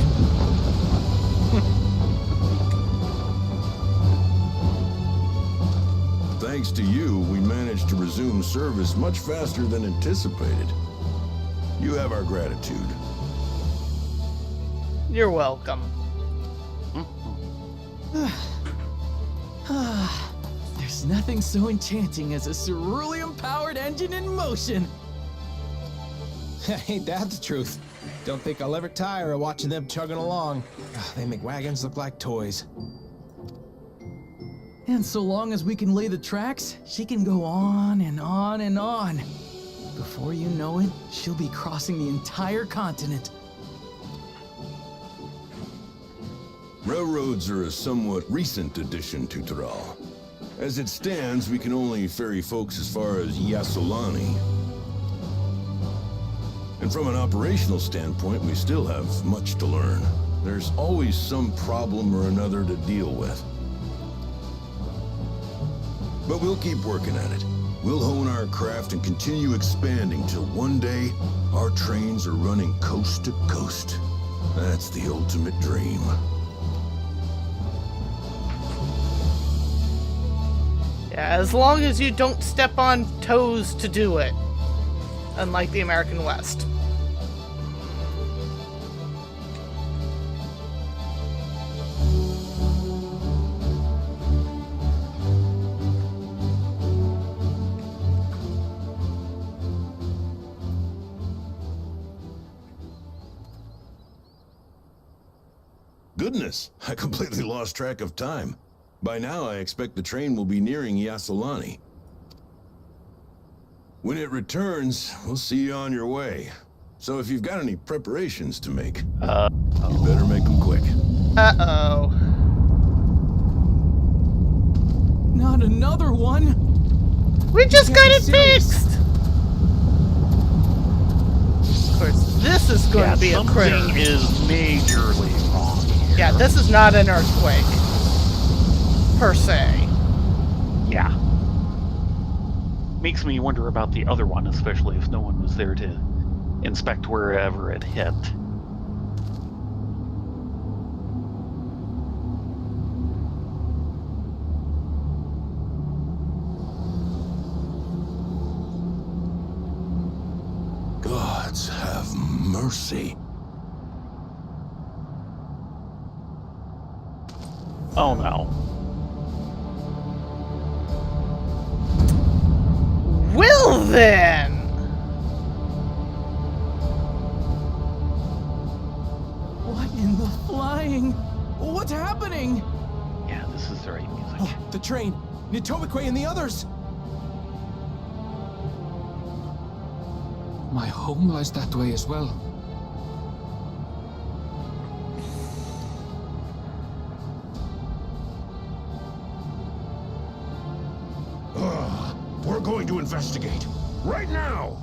Thanks to you, we managed to resume service much faster than anticipated. You have our gratitude. You're welcome. There's nothing so enchanting as a cerulean-powered engine in motion. Ain't that the truth? Don't think I'll ever tire of watching them chugging along. They make wagons look like toys. And so long as we can lay the tracks, she can go on and on and on. Before you know it, she'll be crossing the entire continent. Railroads are a somewhat recent addition to Tyrol. As it stands, we can only ferry folks as far as Yasolani. And from an operational standpoint, we still have much to learn. There's always some problem or another to deal with. But we'll keep working at it. We'll hone our craft and continue expanding till one day, our trains are running coast to coast. That's the ultimate dream. Yeah, as long as you don't step on toes to do it. Unlike the American West. Goodness, I completely lost track of time. By now, I expect the train will be nearing Yasolani. When it returns, we'll see you on your way. So if you've got any preparations to make, you better make them quick. Uh-oh. Not another one! We just got it serious. fixed! Of course, this is going to be a critter. Something is majorly wrong here. Yeah, this is not an earthquake. Per se. Yeah. Makes me wonder about the other one, especially if no one was there to inspect wherever it hit. Gods have mercy. Oh no. then. What in the flying? What's happening? Yeah, this is the right music. Oh, the train. Nitobikwe and the others. My home lies that way as well. We're going to investigate. Right now!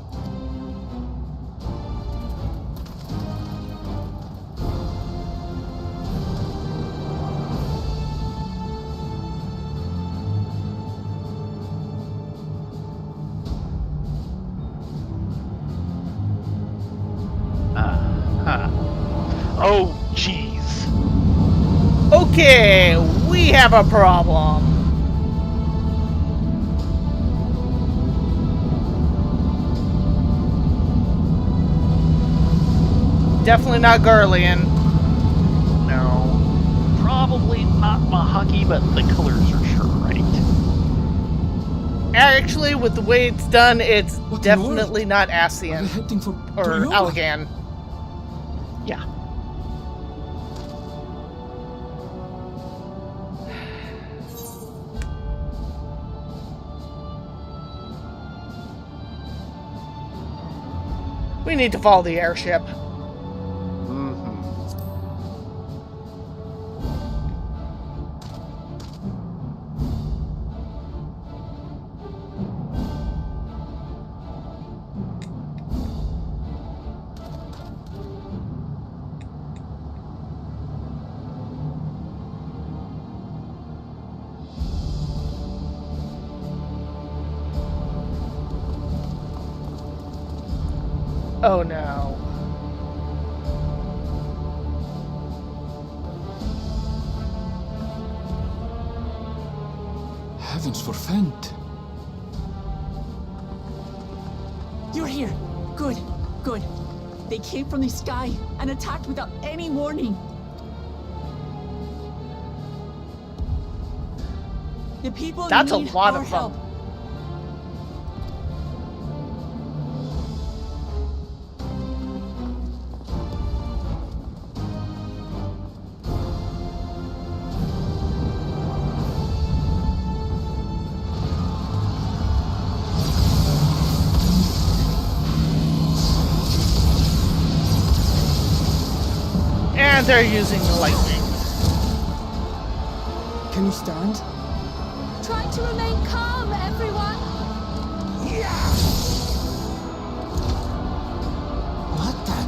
Oh, jeez. Okay, we have a problem. Definitely not Garlean. No. Probably not Mahaki, but the colors are sure right. Actually, with the way it's done, it's What in the definitely world? not Are Asian they heading for or Toyoba? Allegan. Yeah. We need to follow the airship. Oh no. Heavens forfend. You're here. Good, good. They came from the sky and attacked without any warning. The people That's a need lot our of them. help. And they're using the lightning. Can you stand? Try to remain calm, everyone. What the?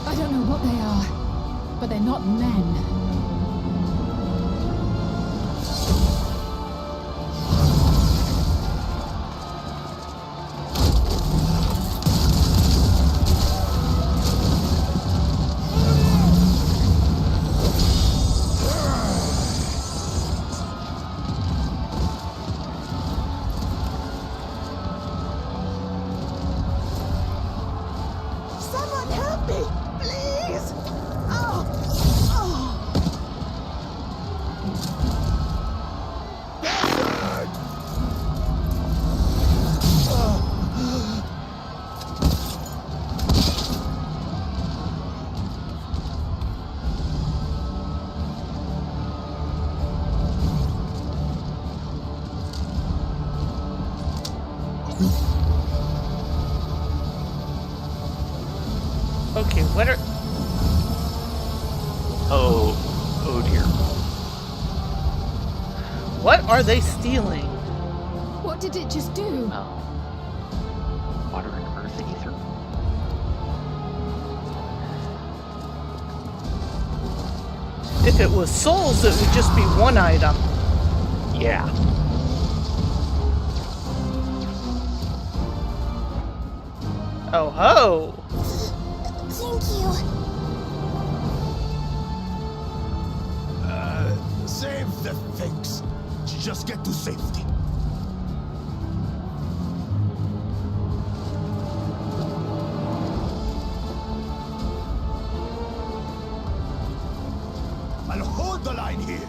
I don't know what they are, but they're not men. Someone help me, please! Oh! Okay, what are... Oh dear. What are they stealing? What did it just do? Water and earth ether. If it was souls, it would just be one item. Yeah. Oh ho! Thank you. Save the things. Just get to safety. I'll hold the line here.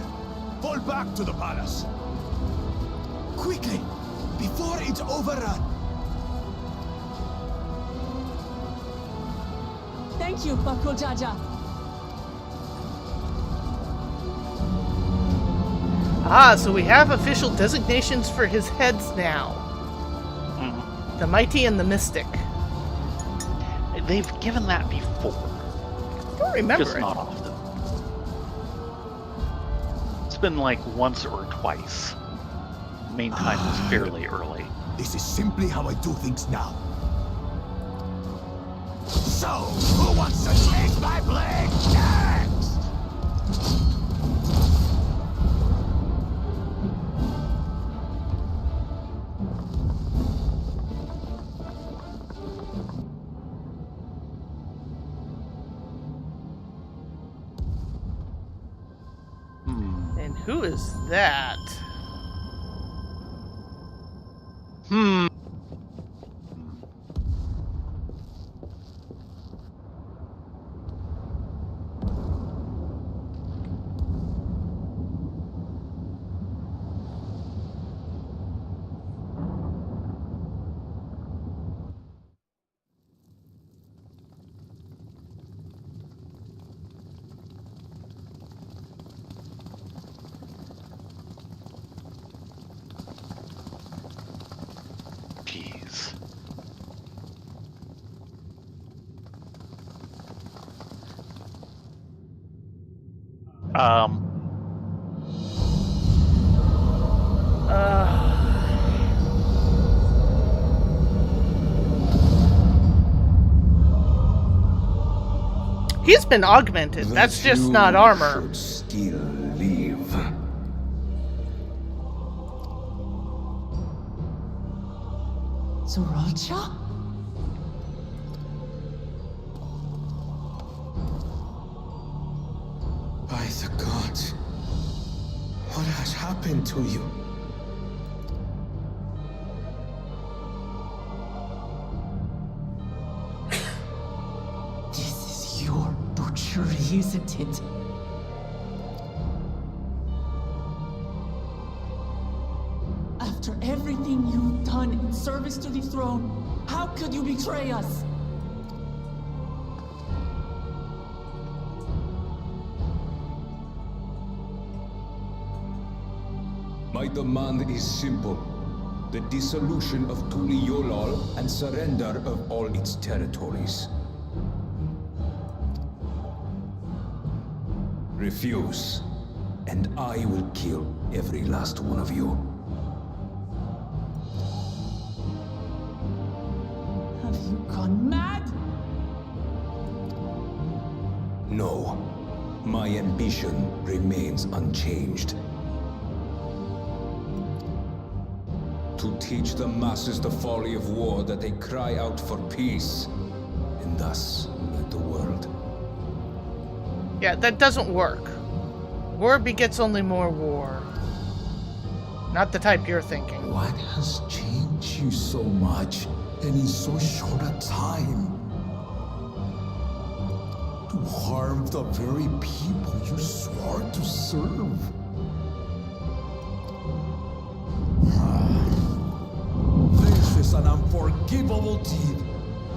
Fall back to the palace. Quickly, before it's overrun. Thank you, Bakul Jaja. Ah, so we have official designations for his heads now. The Mighty and the Mystic. They've given that before. I don't remember Just it. not often. It's been like once or twice. Main time was fairly early. This is simply how I do things now. So, who wants to chase my blade next? And who is that? Jeez. He's been augmented. That's just not armor. Should still live. Sriracha? By the gods, what has happened to you? This is your butchery, isn't it? After everything you've done in service to the throne, how could you betray us? My demand is simple. The dissolution of Tuliolol and surrender of all its territories. Refuse, and I will kill every last one of you. Have you gone mad? No, my ambition remains unchanged. To teach the masses the folly of war, that they cry out for peace, and thus unite the world. Yeah, that doesn't work. War begets only more war. Not the type you're thinking. What has changed you so much and in so short a time? To harm the very people you swore to serve. This is an unforgivable deed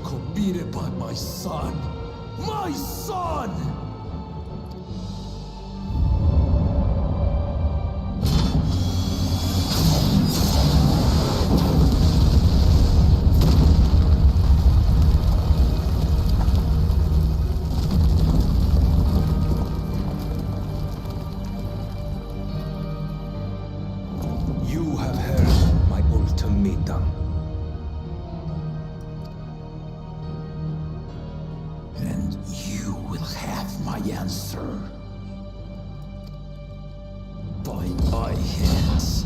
committed by my son. My son! You have heard my ultimatum. And you will have my answer. By my hands,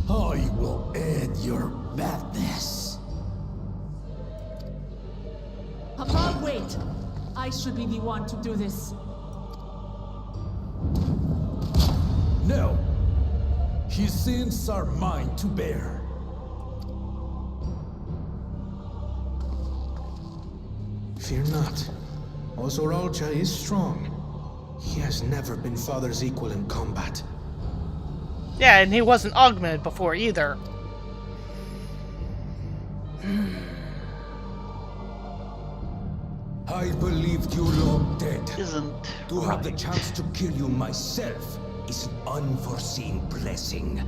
I will end your madness. Papa, wait! I should be the one to do this. No. His sins are mine to bear. Fear not. Ozoralcha is strong. He has never been father's equal in combat. Yeah, and he wasn't augmented before either. I believed you long dead. Isn't To have the right. chance to kill you myself is an unforeseen blessing.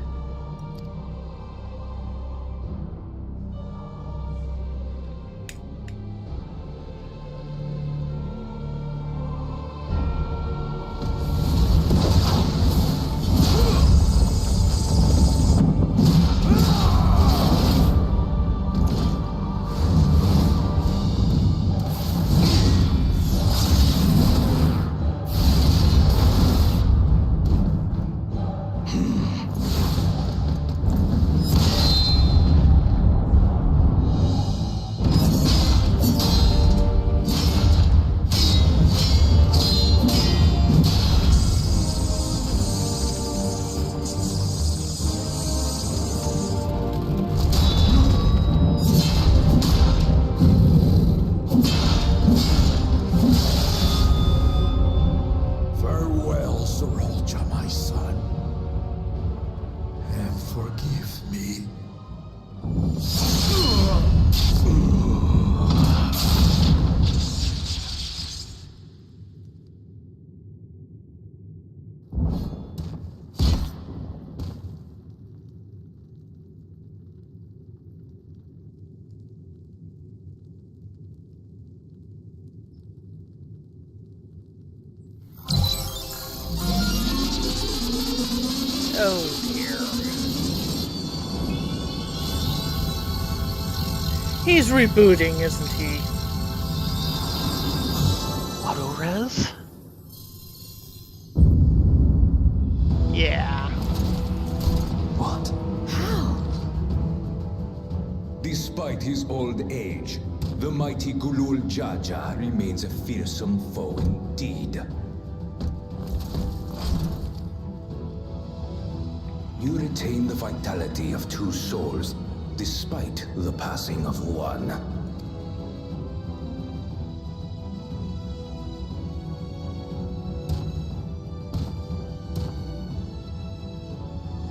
Farewell, Sorolja, my son. And forgive me. Oh dear. He's rebooting, isn't he? Auto res? Yeah. What? How? Despite his old age, the mighty Gulul Jaja remains a fearsome foe indeed. You retain the vitality of two souls, despite the passing of one.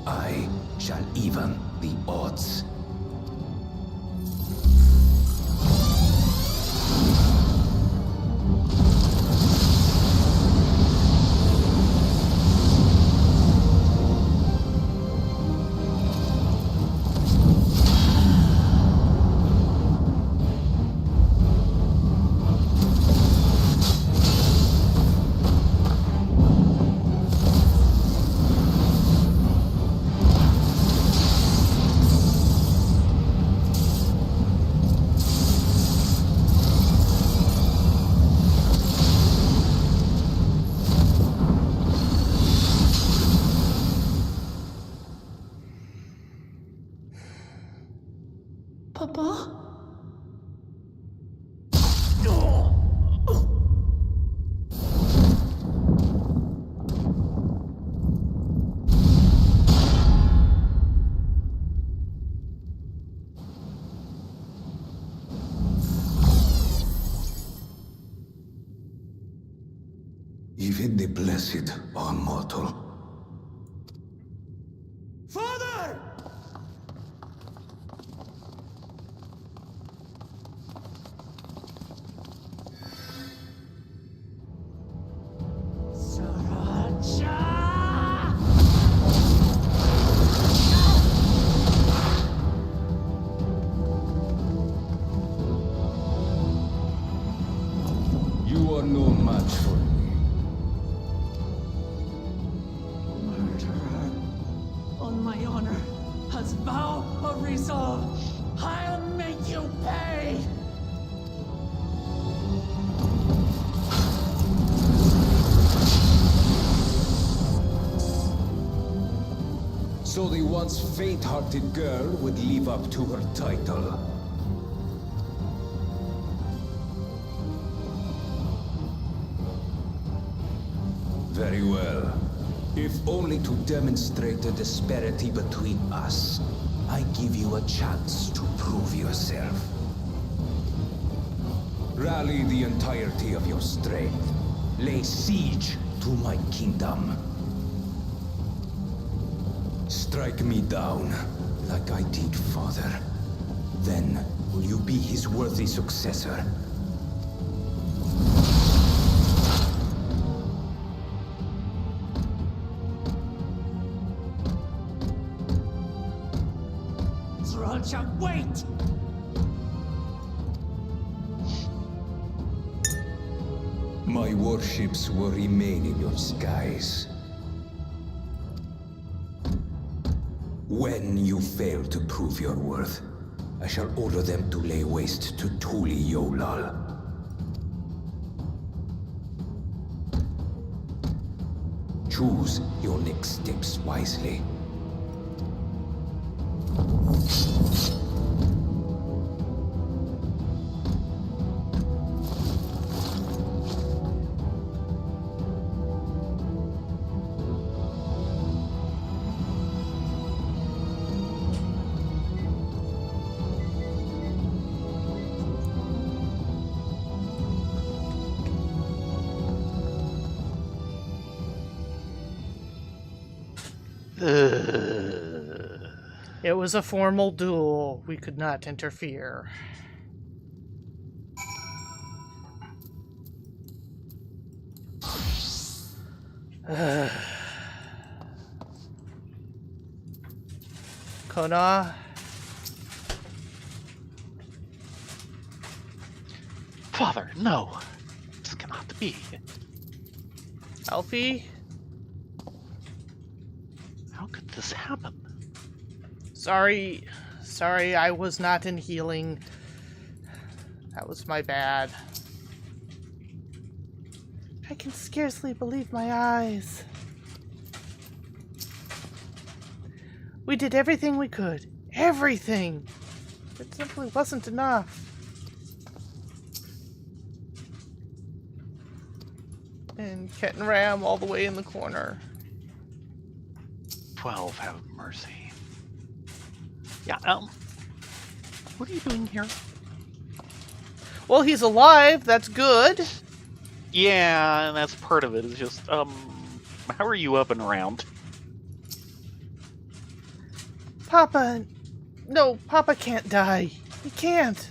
I shall even the odds. Papa? Even the blessed are mortal. Father! You are no match for me. Murderer. On my honor, as vow of resolve, I'll make you pay! So the once faint-hearted girl would live up to her title. Very well. If only to demonstrate the disparity between us, I give you a chance to prove yourself. Rally the entirety of your strength. Lay siege to my kingdom. strike me down, like I did father. Then, will you be his worthy successor? Sriracha, wait! My warships will remain in your skies. When you fail to prove your worth, I shall order them to lay waste to Tuli Yolal. Choose your next steps wisely. It was a formal duel. We could not interfere. Kona. Father, no. This cannot be. Alfie? How could this happen? Sorry, I was not in healing. That was my bad. I can scarcely believe my eyes. We did everything we could. Everything! It simply wasn't enough. And Ket and Ram all the way in the corner. 12, have mercy. Yeah, what are you doing here? Well, he's alive. That's good. Yeah, and that's part of it. It's just, how are you up and around? Papa. No, Papa can't die. He can't.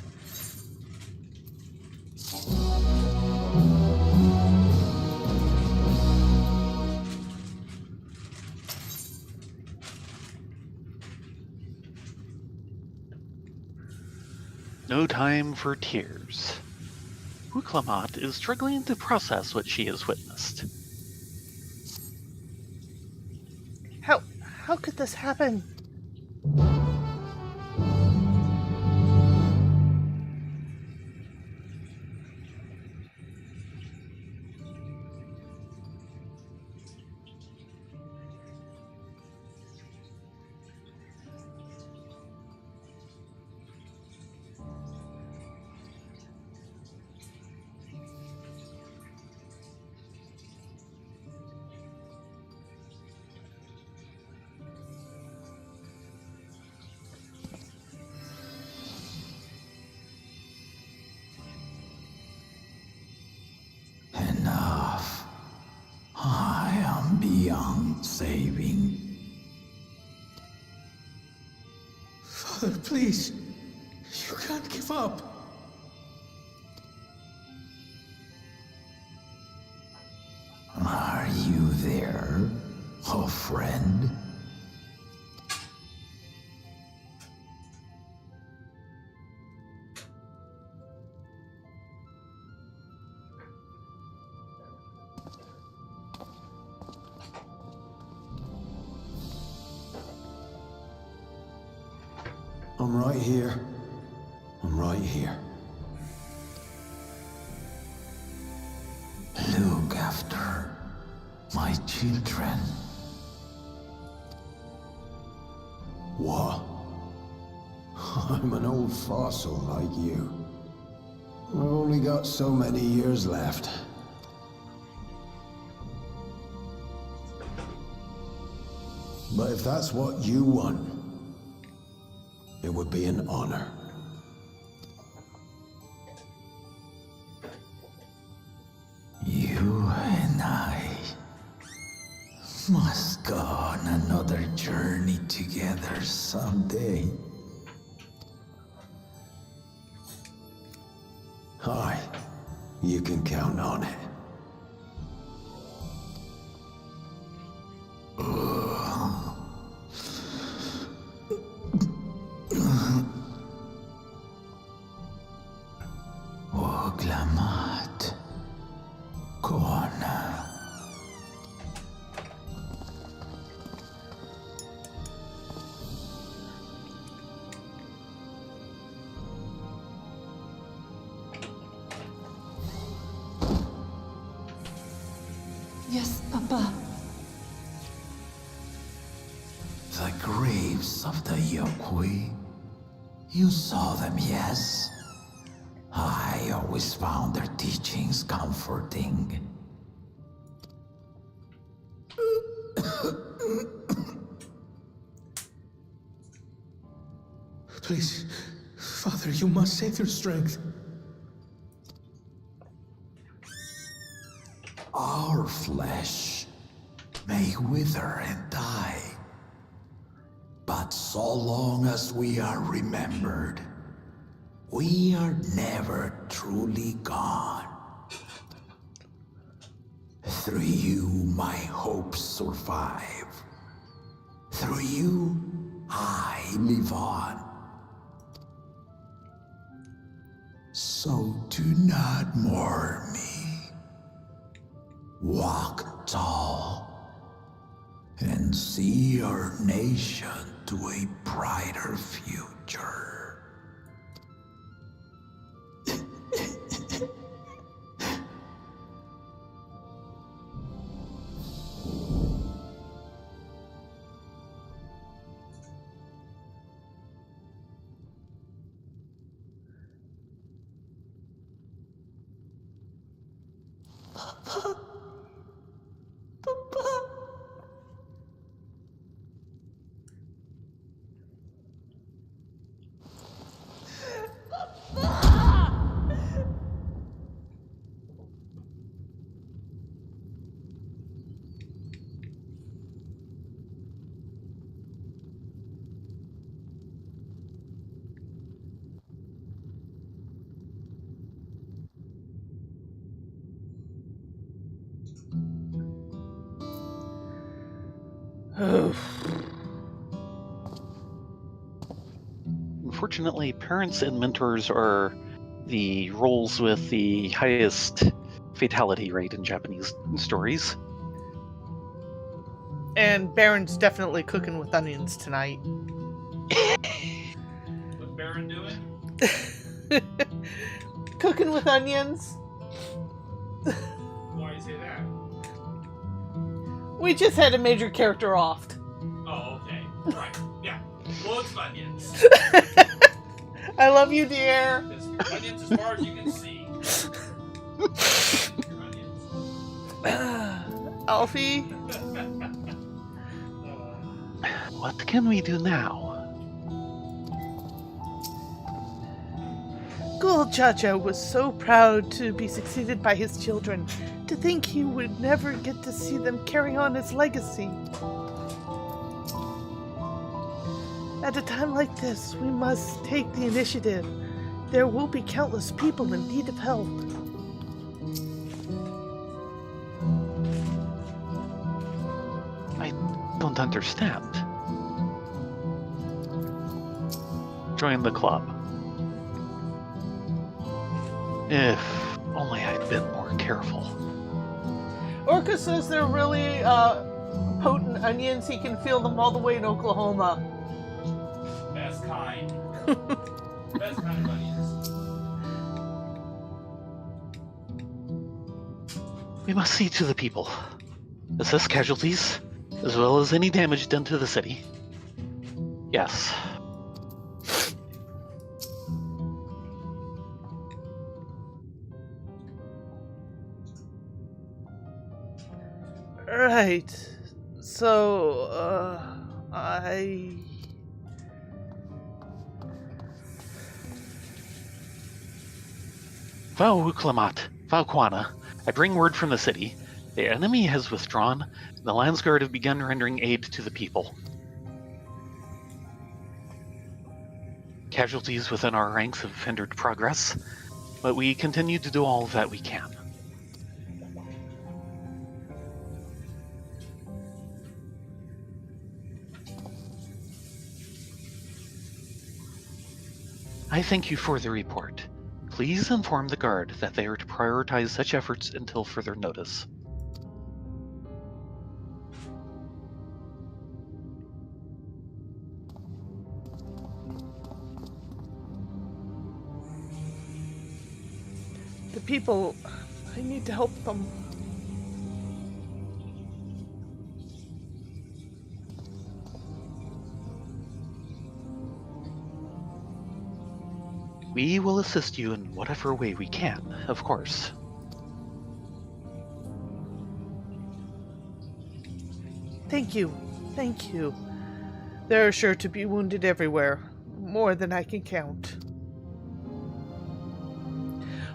No time for tears. Huklamat is struggling to process what she has witnessed. How could this happen? Enough. I am beyond saving. Father, please. You can't give up. Are you there, a friend? I'm right here. I'm right here. Look after my children. What? I'm an old fossil like you. I've only got so many years left. But if that's what you want, it would be an honor. You and I, Must go on another journey together someday. Hi, you can count on it. Oglamat. Kona. Yes, Papa. The graves of the Yokwi. You saw them, yes? I always found their teachings comforting. Please, Father, you must save their strength. Our flesh may wither and die, but so long as we are remembered, we are never truly gone. Through you, my hopes survive. Through you, I live on. So do not mourn me. Walk tall and see our nation to a brighter future. Unfortunately, parents and mentors are the roles with the highest fatality rate in Japanese stories. And Baron's definitely cooking with onions tonight. What's Baron doing? Cooking with onions. Why do you say that? We just had a major character off. Oh, okay. Right. Yeah. Loads of onions. I love you, dear. Onions as far as you can see. Alfie? What can we do now? Gold Chacha was so proud to be succeeded by his children. To think he would never get to see them carry on his legacy. At a time like this, we must take the initiative. There will be countless people in need of help. I don't understand. Join the club. If only I'd been more careful. Orca says they're really potent onions. He can feel them all the way in Oklahoma. Best kind. Best kind of onions. We must see to the people. Assess casualties, as well as any damage done to the city. Yes. Right. So, Vau Uklamat, Vau Kwana, I bring word from the city. The enemy has withdrawn. The Landsguard have begun rendering aid to the people. Casualties within our ranks have hindered progress, but we continue to do all that we can. I thank you for the report. Please inform the Guard that they are to prioritize such efforts until further notice. The people, I need to help them. We will assist you in whatever way we can, of course. Thank you. Thank you. There are sure to be wounded everywhere. More than I can count.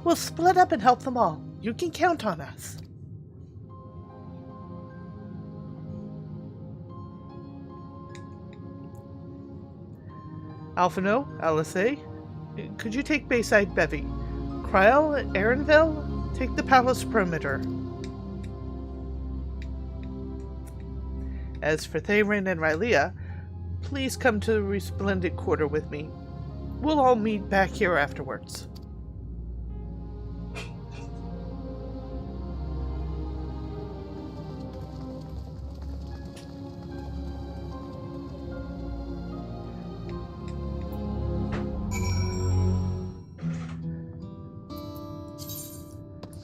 We'll split up and help them all. You can count on us. Alphino, LSA, could you take Bayside Bevy? Kryl, Aaronville, take the Palace Perimeter. As for Thayrin and Rylea, please come to the Resplendent Quarter with me. We'll all meet back here afterwards.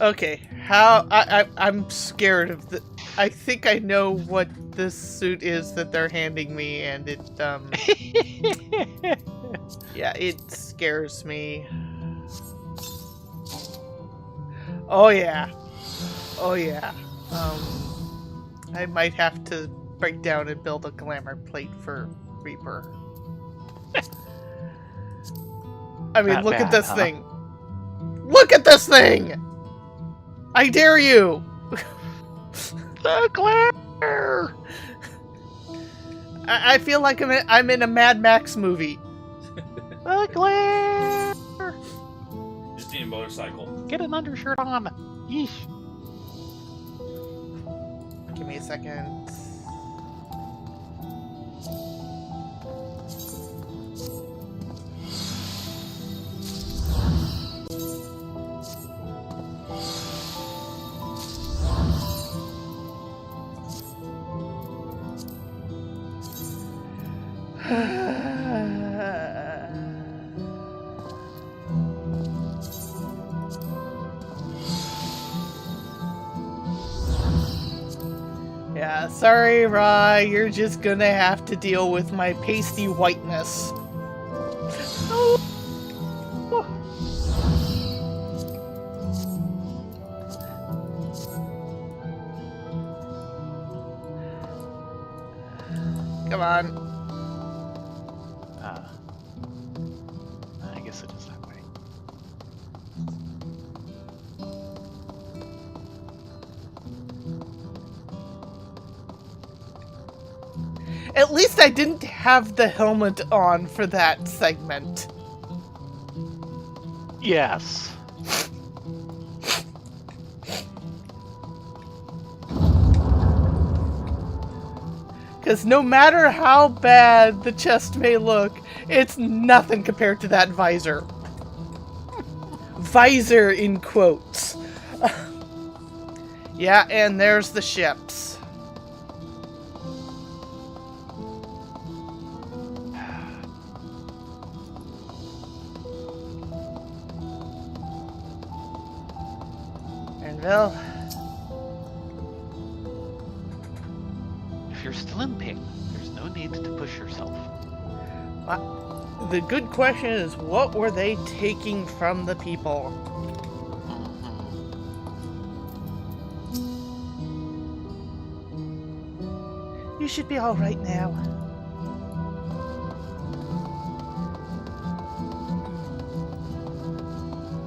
Okay, I'm scared of the. I think I know what this suit is that they're handing me, and it yeah, it scares me. Oh yeah, oh yeah. I might have to break down and build a glamour plate for Reaper. I mean, Not look bad, at this huh? thing. Look at this thing! I dare you! The glare! I feel like I'm in a Mad Max movie. The glare! Just need a motorcycle. Get an undershirt on. Yeesh. Give me a second. Yeah, sorry, Ra, you're just gonna have to deal with my pasty whiteness. Come on. I guess it is that way. At least I didn't have the helmet on for that segment. Yes. Because no matter how bad the chest may look, it's nothing compared to that visor. Visor in quotes. Yeah, and there's the ships. Anvil. If you're still in pain, there's no need to push yourself. The good question is, what were they taking from the people? You should be all right now.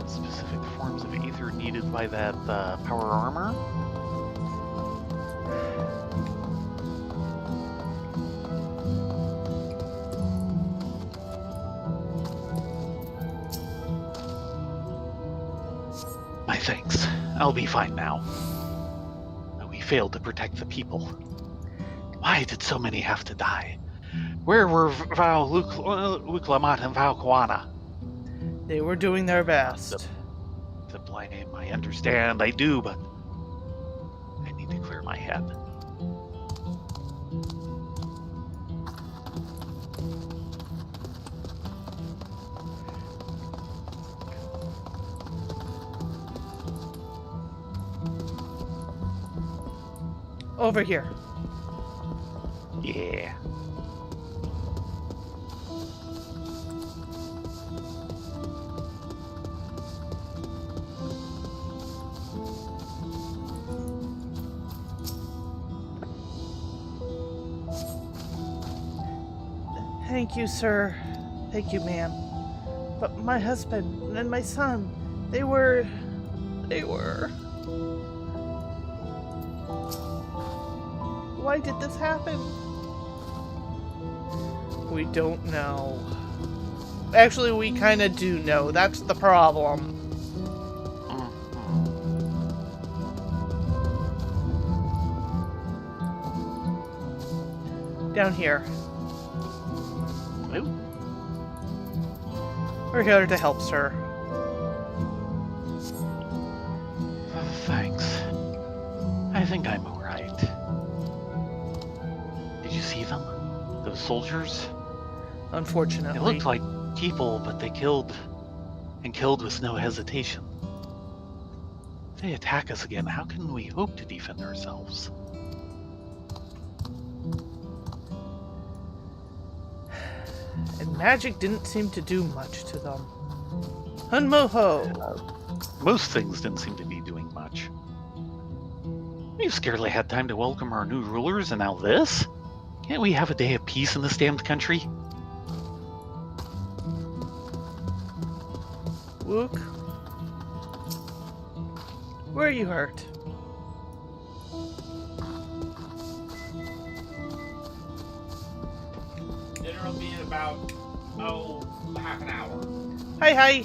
Specific forms of ether needed by that power armor? thanks. I'll be fine now. But we failed to protect the people. Why did so many have to die? Where were Val Wuklamat and Val Kwana? They were doing their best. The blame, I understand, I do, but I need to clear my head. Over here. Yeah. Thank you, sir. Thank you, ma'am. But my husband and my son, they were... Why did this happen? We don't know. Actually, we kind of do know. That's the problem. Down here. We're here to help, sir. Thanks. I think I'm alright. Did you see them? Those soldiers? Unfortunately. They looked like people, but they killed. And killed with no hesitation. If they attack us again, how can we hope to defend ourselves? And magic didn't seem to do much to them. Hunmoho! Most things didn't seem to be doing much. We've scarcely had time to welcome our new rulers, and now this? Can't we have a day of peace in this damned country? Wook? Where are you hurt? Dinner will be in about, half an hour. Hi, hi!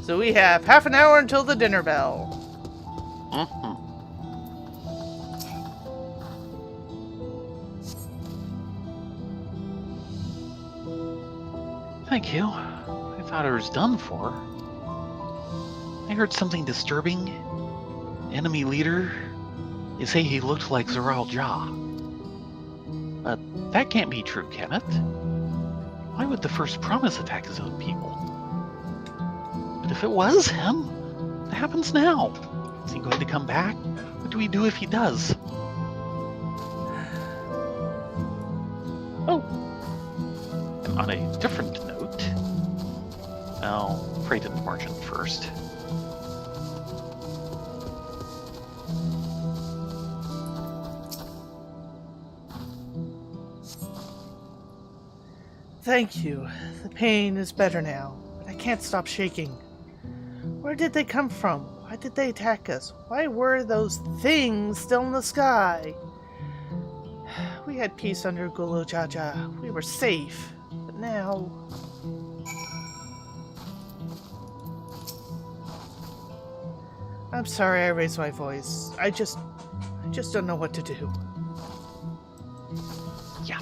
So we have half an hour until the dinner bell. Thank you. I thought I was done for. I heard something disturbing. Enemy leader. They say he looked like Zoral Ja. But that can't be true, can it? Why would the First Promise attack his own people? But if it was him, what happens now? Is he going to come back? What do we do if he does? Oh! And on a different note, I'll pray to the margin first. Thank you. The pain is better now, but I can't stop shaking. Where did they come from? Why did they attack us? Why were those things still in the sky? We had peace under Gulu Jaja. We were safe. But now... I'm sorry I raised my voice. I just don't know what to do. Yeah.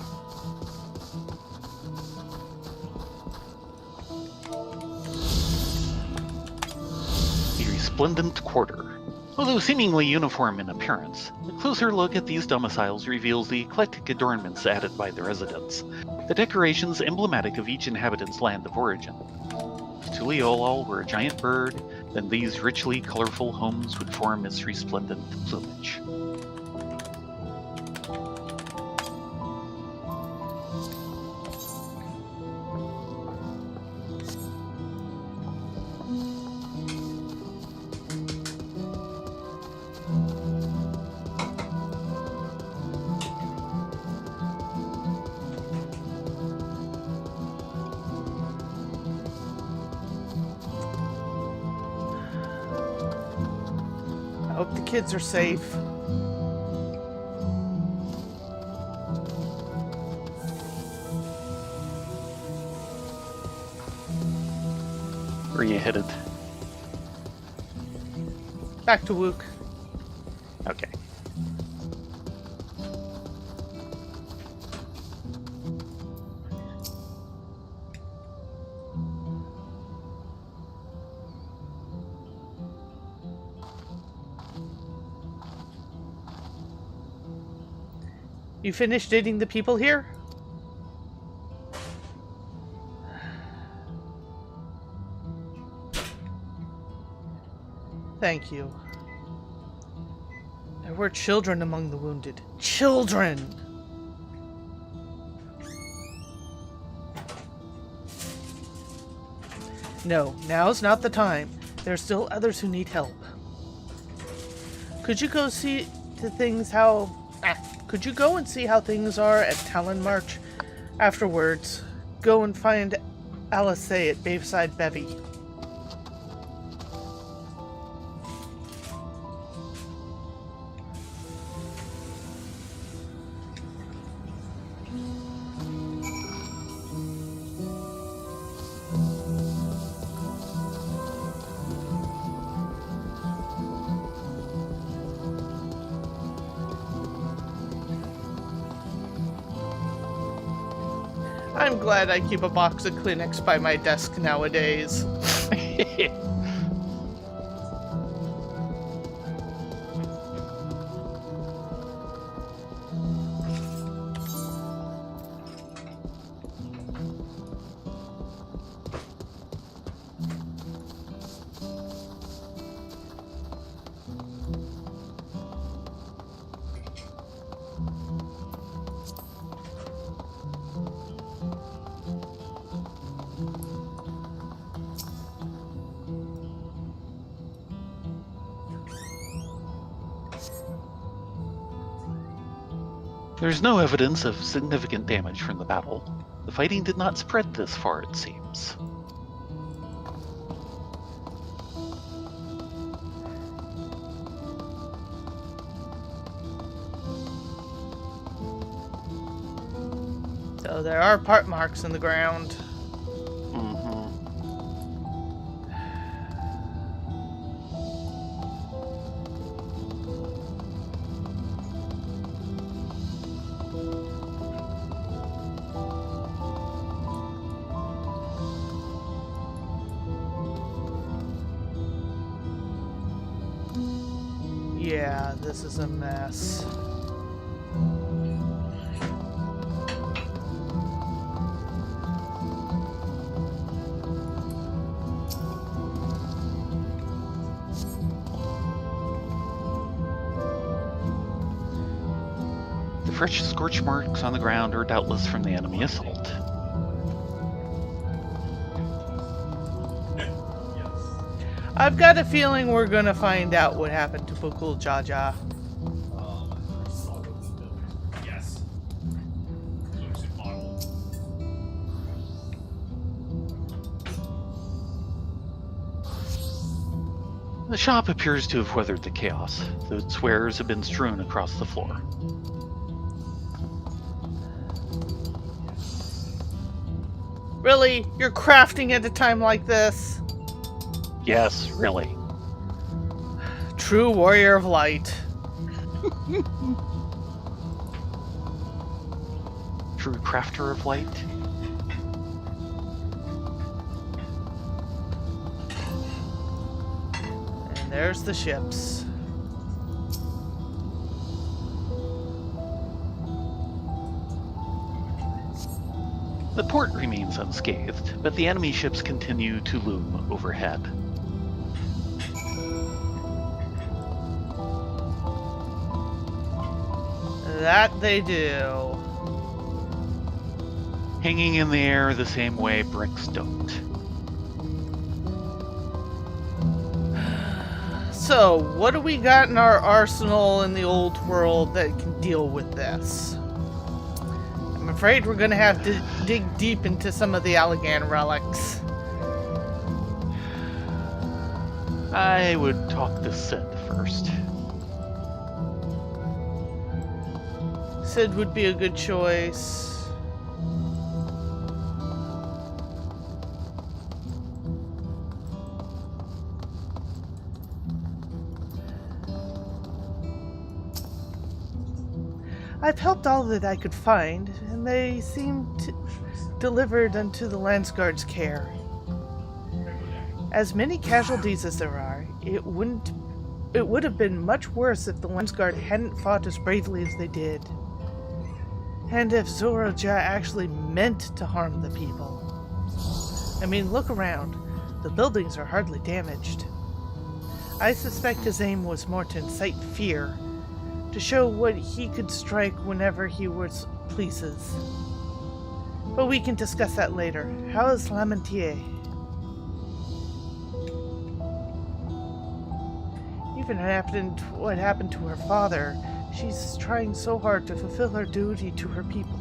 The resplendent quarter. Although seemingly uniform in appearance, a closer look at these domiciles reveals the eclectic adornments added by the residents, the decorations emblematic of each inhabitant's land of origin. If Tuliolal were a giant bird, then these richly colorful homes would form its resplendent plumage. I hope the kids are safe. Where are you headed? Back to Wook. Okay. You finished dating the people here? Thank you. There were children among the wounded. Children! No, now's not the time. There are still others who need help. Could you go see to things how... could you go and see how things are at Talon March? Afterwards, go and find Alice at Babeside Bevy. I'm glad I keep a box of Kleenex by my desk nowadays. There's no evidence of significant damage from the battle. The fighting did not spread this far, it seems. So there are part marks in the ground. Yeah, this is a mess. The fresh scorch marks on the ground are doubtless from the enemy assault. I've got a feeling we're gonna find out what happened to Bukul Jaja. Yes. Looks immoral. The shop appears to have weathered the chaos, though its wares have been strewn across the floor. Really? You're crafting at a time like this? Yes, really. True warrior of light. True crafter of light. And there's the ships. The port remains unscathed, but the enemy ships continue to loom overhead. That they do. Hanging in the air the same way bricks don't. So, what do we got in our arsenal in the old world that can deal with this? I'm afraid we're gonna have to dig deep into some of the Allagan relics. I would talk to Sid first. Sid would be a good choice. I've helped all that I could find, and they seemed delivered unto the Landsguard's care. As many casualties as there are, it would have been much worse if the Landsguard hadn't fought as bravely as they did. And if Zoroja actually meant to harm the people. I mean, look around. The buildings are hardly damaged. I suspect his aim was more to incite fear, to show what he could strike whenever he was pleases. But we can discuss that later. How is Lamentier? Even what happened to her father, she's trying so hard to fulfill her duty to her people.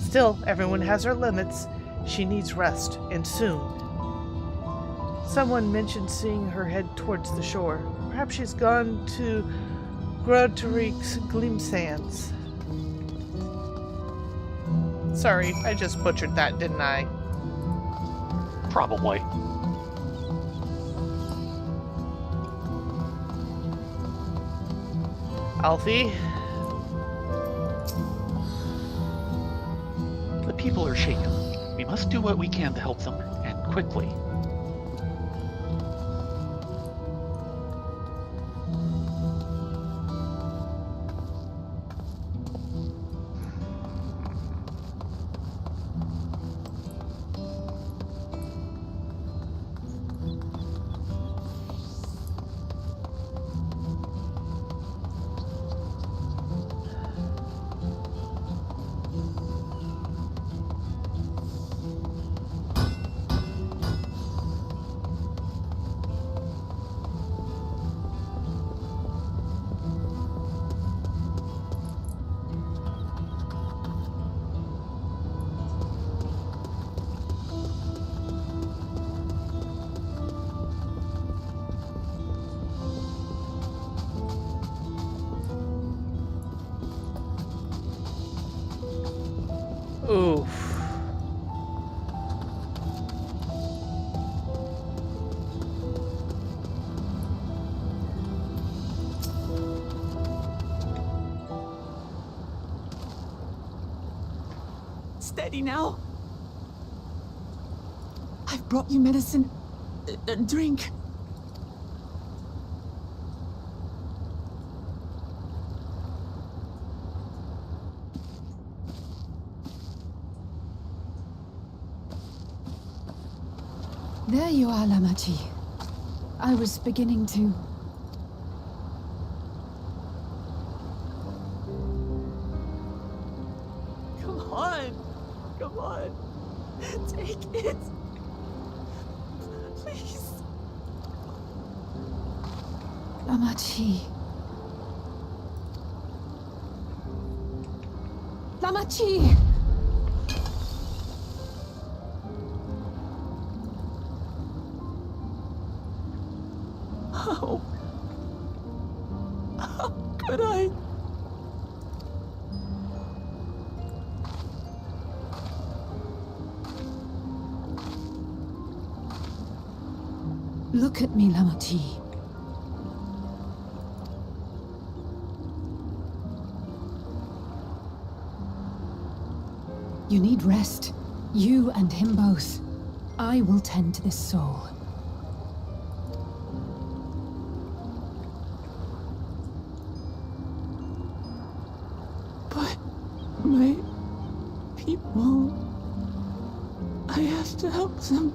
Still, everyone has her limits. She needs rest, and soon. Someone mentioned seeing her head towards the shore. Perhaps she's gone to Grodrik's Gleam Sands. Sorry, I just butchered that, didn't I? Probably. Alfie? The people are shaken. We must do what we can to help them, and quickly. Oof. Steady now. I've brought you medicine. Drink. There you are, Lamachi. I was beginning to... Come on. Come on. Take it. Please. Lamachi. Lamachi! How could I? Look at me, Lamachi. You need rest. You and him both. I will tend to this soul. But my people... I have to help them.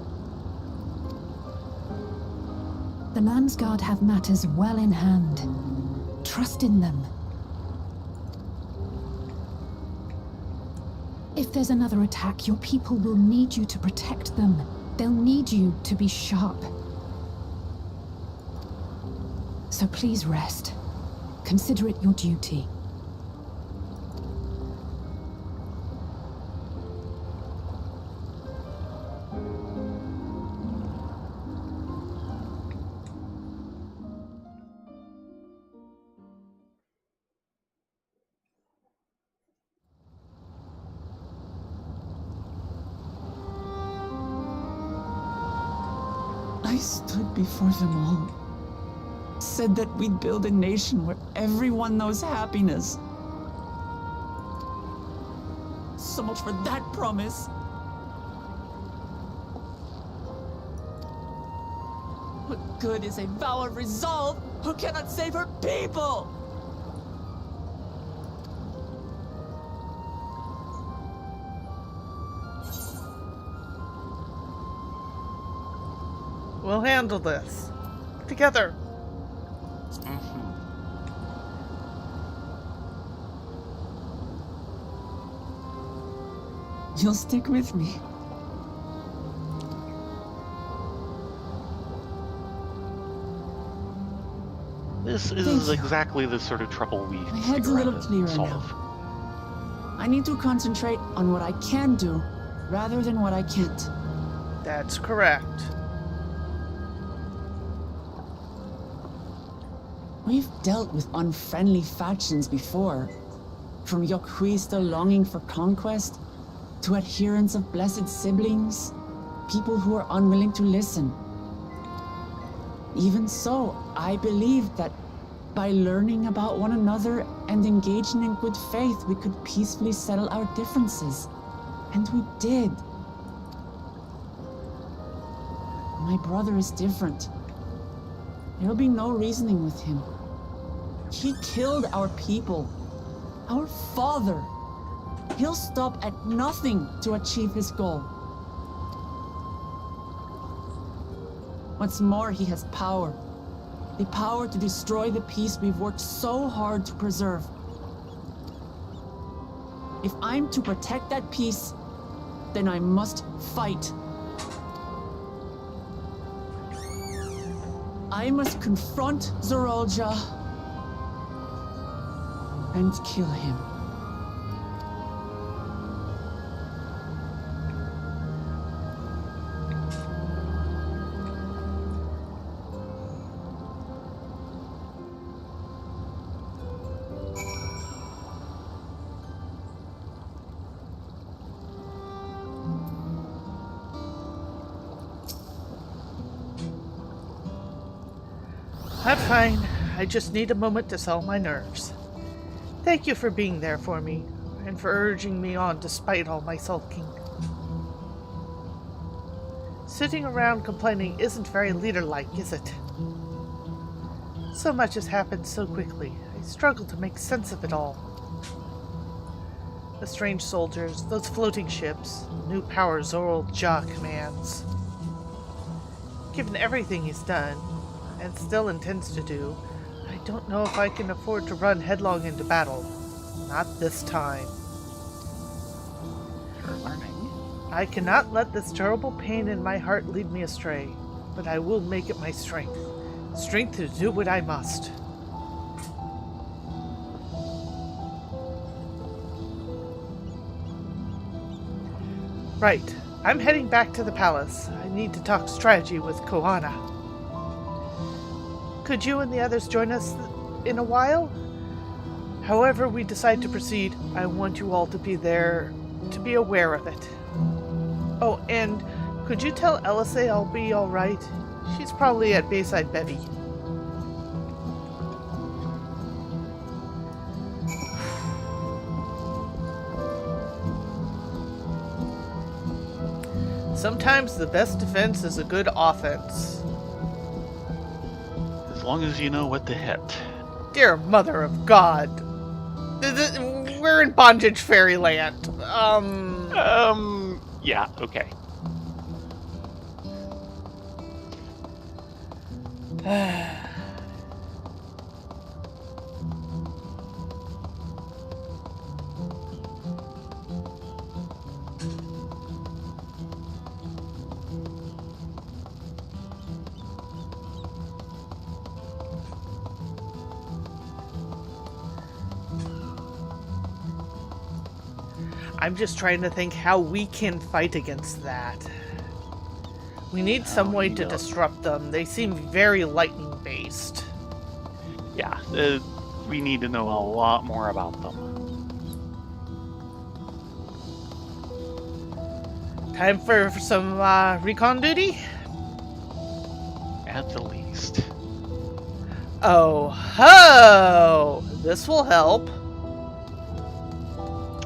The Landsguard have matters well in hand. Trust in them. If there's another attack, your people will need you to protect them. They'll need you to be sharp. So please rest. Consider it your duty. I stood before them all. Said that we'd build a nation where everyone knows happiness. So much for that promise. What good is a vow of resolve who cannot save her people? We'll handle this. Together. You'll stick with me. This Thank is you. exactly the sort of trouble we My stick head's a around little to clearer solve. now. I need to concentrate on what I can do rather than what I can't. That's correct. We've dealt with unfriendly factions before. From Yokhui still longing for conquest, to adherents of blessed siblings, people who are unwilling to listen. Even so, I believed that by learning about one another and engaging in good faith, we could peacefully settle our differences. And we did. My brother is different. There'll be no reasoning with him. He killed our people, our father. He'll stop at nothing to achieve his goal. What's more, he has power. The power to destroy the peace we've worked so hard to preserve. If I'm to protect that peace, then I must fight. I must confront Zorolja and kill him. That's fine. I just need a moment to settle my nerves. Thank you for being there for me, and for urging me on despite all my sulking. Sitting around complaining isn't very leader-like, is it? So much has happened so quickly. I struggle to make sense of it all. The strange soldiers, those floating ships, new power Zorolja commands. Given everything he's done, and still intends to do, I don't know if I can afford to run headlong into battle. Not this time. You're learning. I cannot let this terrible pain in my heart lead me astray, but I will make it my strength. Strength to do what I must. Right. I'm heading back to the palace. I need to talk strategy with Koana. Could you and the others join us in a while? However we decide to proceed, I want you all to be there, to be aware of it. Oh, and could you tell Elisay I'll be alright? She's probably at Bayside Bevy. Sometimes the best defense is a good offense. As long as you know what to hit. Dear Mother of God. We're in bondage fairyland. Yeah, okay. I'm just trying to think how we can fight against that. We need some way to disrupt them. They seem very lightning-based. Yeah, we need to know a lot more about them. Time for some recon duty? At the least. Oh ho! This will help.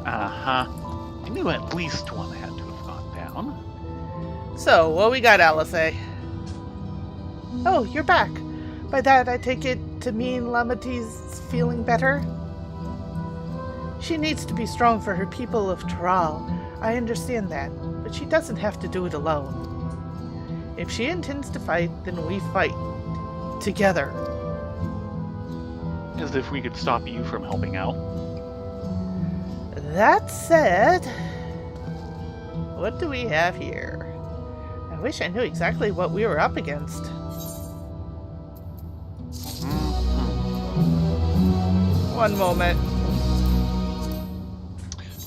Uh-huh. knew at least one had to have gone down. So, what we got, Alice? Oh, you're back. By that, I take it to mean Lamati's feeling better? She needs to be strong for her people of Taral. I understand that, but she doesn't have to do it alone. If she intends to fight, then we fight. Together. As if we could stop you from helping out. That said, what do we have here? I wish I knew exactly what we were up against. One moment.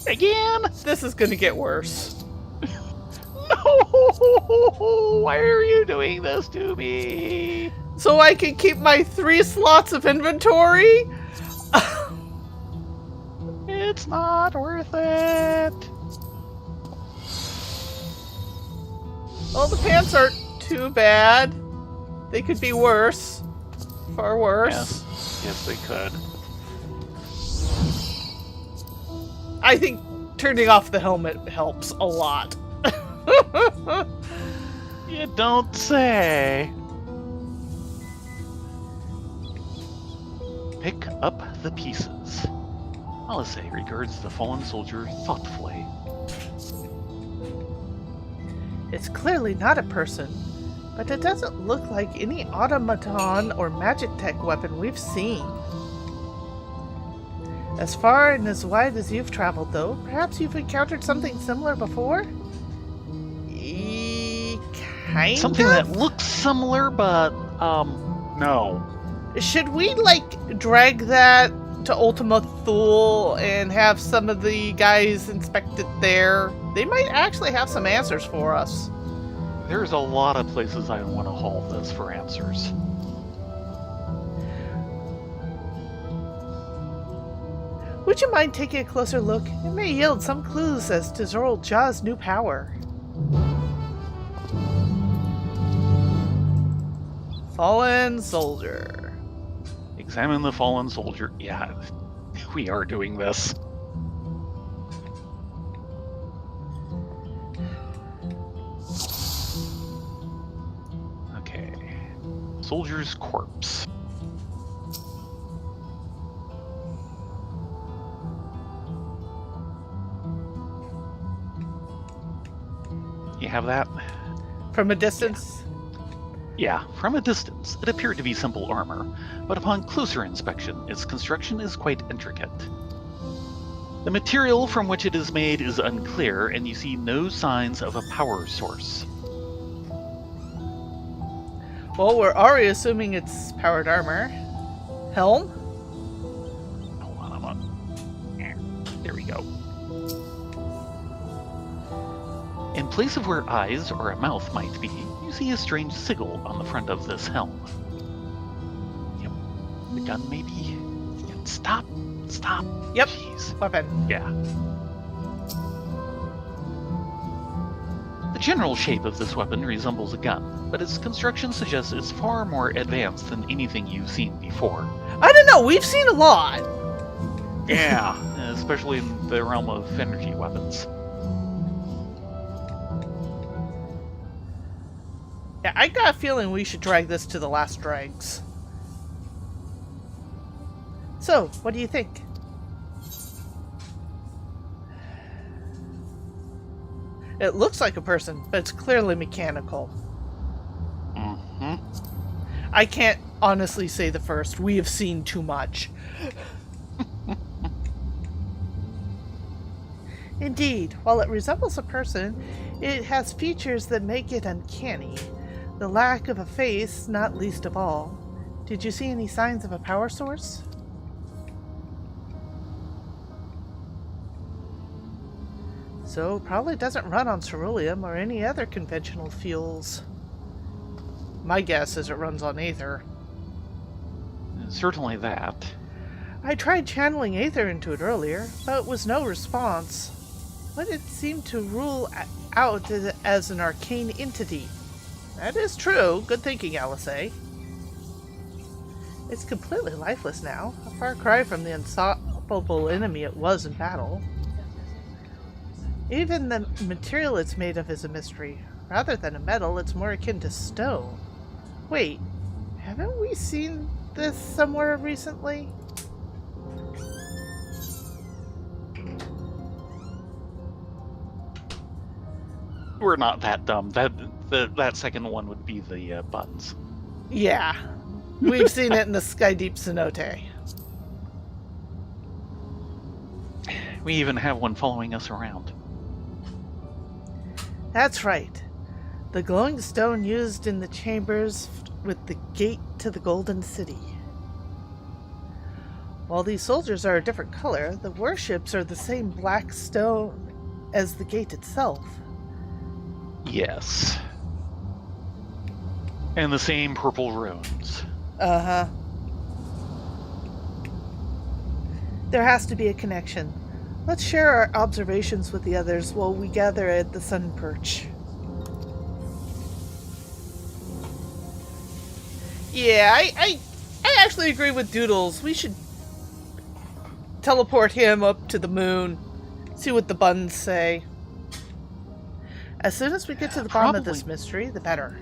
Again? This is gonna get worse. No! Why are you doing this to me? So I can keep my 3 slots of inventory? It's not worth it. Well, the pants aren't too bad. They could be worse. Far worse. Yes, they could. I think turning off the helmet helps a lot. You don't say. Pick up the pieces. Alice regards the fallen soldier thoughtfully. It's clearly not a person, but it doesn't look like any automaton or magitech weapon we've seen. As far and as wide as you've traveled, though, perhaps you've encountered something similar before? Kind Something of? that looks similar, but, no. Should we, like, drag that to Ultima Thule and have some of the guys inspect it there? They might actually have some answers for us. There's a lot of places I want to haul this for answers. Would you mind taking a closer look? It may yield some clues as to Zoral Jaw's new power. Fallen soldier. Examine the fallen soldier. Yeah, we are doing this. Okay. Soldier's corpse. You have that? From a distance? Yeah, from a distance, it appeared to be simple armor, but upon closer inspection, its construction is quite intricate. The material from which it is made is unclear, and you see no signs of a power source. Well, we're already assuming it's powered armor. Helm? Hold on, I'm on. There we go. In place of where eyes or a mouth might be, you see a strange sigil on the front of this helm. Yep. The gun maybe? Yeah, stop. Stop. Yep. Jeez. Weapon. Yeah. The general shape of this weapon resembles a gun, but its construction suggests it's far more advanced than anything you've seen before. I don't know, we've seen a lot. Yeah, especially in the realm of energy weapons. Yeah, I got a feeling we should drag this to the last dregs. So, what do you think? It looks like a person, but it's clearly mechanical. Mm-hmm. I can't honestly say the first. We have seen too much. Indeed, while it resembles a person, it has features that make it uncanny. The lack of a face, not least of all. Did you see any signs of a power source? So, probably doesn't run on ceruleum or any other conventional fuels. My guess is it runs on aether. Certainly that. I tried channeling aether into it earlier, but was no response. But it seemed to rule out as an arcane entity. That is true. Good thinking, Alice. It's completely lifeless now, a far cry from the unstoppable enemy it was in battle. Even the material it's made of is a mystery. Rather than a metal, it's more akin to stone. Wait, haven't we seen this somewhere recently? We're not that dumb. That second one would be the buttons. Yeah. We've seen it in the Sky Deep Cenote. We even have one following us around. That's right. The glowing stone used in the chambers with the gate to the Golden City. While these soldiers are a different color, the warships are the same black stone as the gate itself. Yes. And the same purple runes. Uh-huh. There has to be a connection. Let's share our observations with the others while we gather at the Sun Perch. Yeah, I actually agree with Doodles. We should teleport him up to the moon. See what the buns say. As soon as we get to the bottom of this mystery, the better.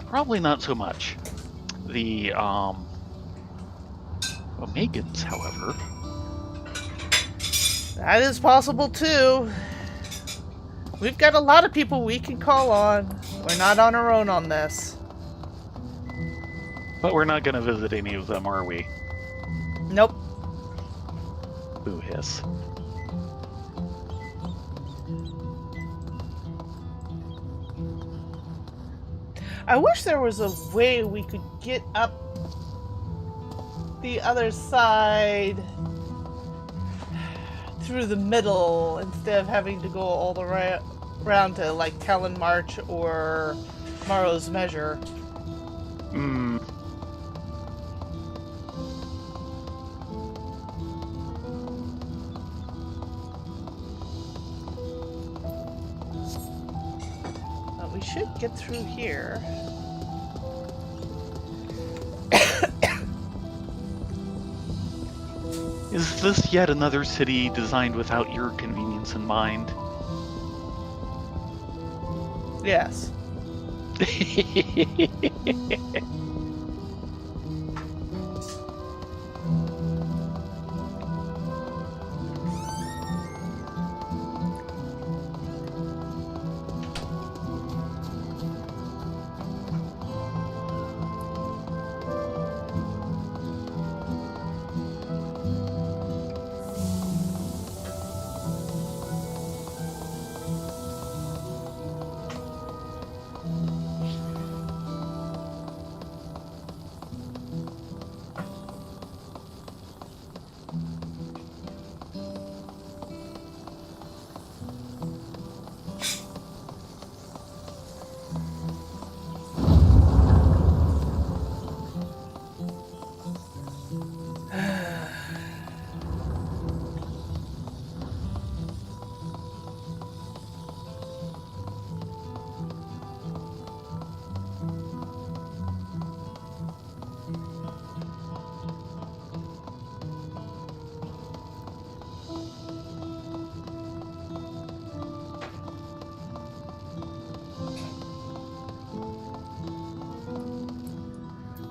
Probably not so much. The Omegans, however. That is possible too. We've got a lot of people we can call on. We're not on our own on this. But we're not going to visit any of them, are we? Nope. Boo hiss. I wish there was a way we could get up the other side through the middle instead of having to go all the way around to like Talon March or Morrow's Measure. But we should get through here. Is this yet another city designed without your convenience in mind? Yes.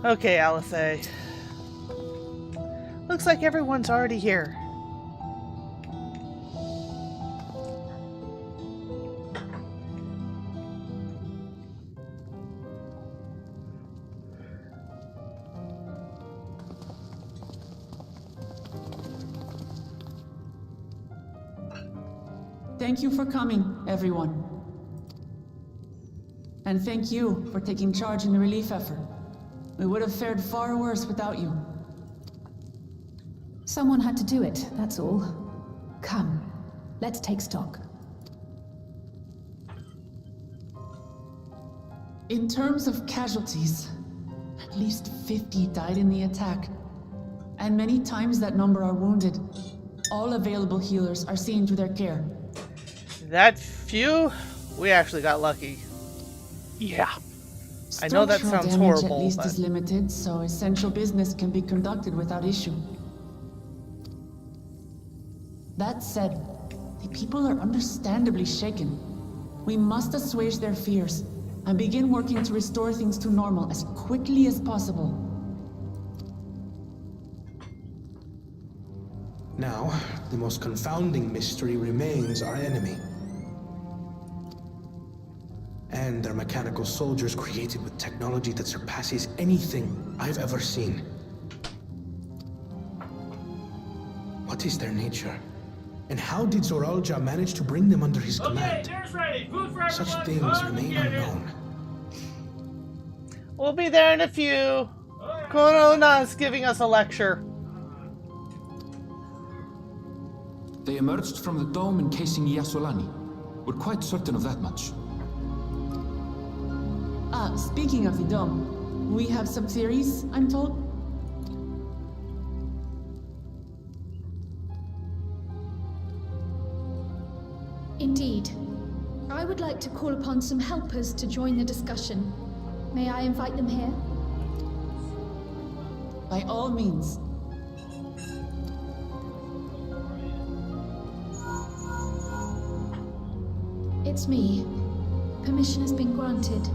Okay, Alice. Looks like everyone's already here. Thank you for coming, everyone. And thank you for taking charge in the relief effort. We would have fared far worse without you. Someone had to do it, that's all. Come, let's take stock. In terms of casualties, at least 50 died in the attack. And many times that number are wounded. All available healers are seen to their care. That few? We actually got lucky. Yeah. I know that Structural sounds damage horrible, at least but... is limited, so essential business can be conducted without issue. That said, The people are understandably shaken. We must assuage their fears and begin working to restore things to normal as quickly as possible. Now, the most confounding mystery remains our enemy. And their mechanical soldiers created with technology that surpasses anything I've ever seen. What is their nature? And how did Zoralja manage to bring them under his command? Dinner's ready. Food for everyone. Such things remain unknown. We'll be there in a few. Corona's giving us a lecture. They emerged from the dome encasing Yasolani. We're quite certain of that much. Speaking of the dome, we have some theories, I'm told. Indeed. I would like to call upon some helpers to join the discussion. May I invite them here? By all means. It's me. Permission has been granted.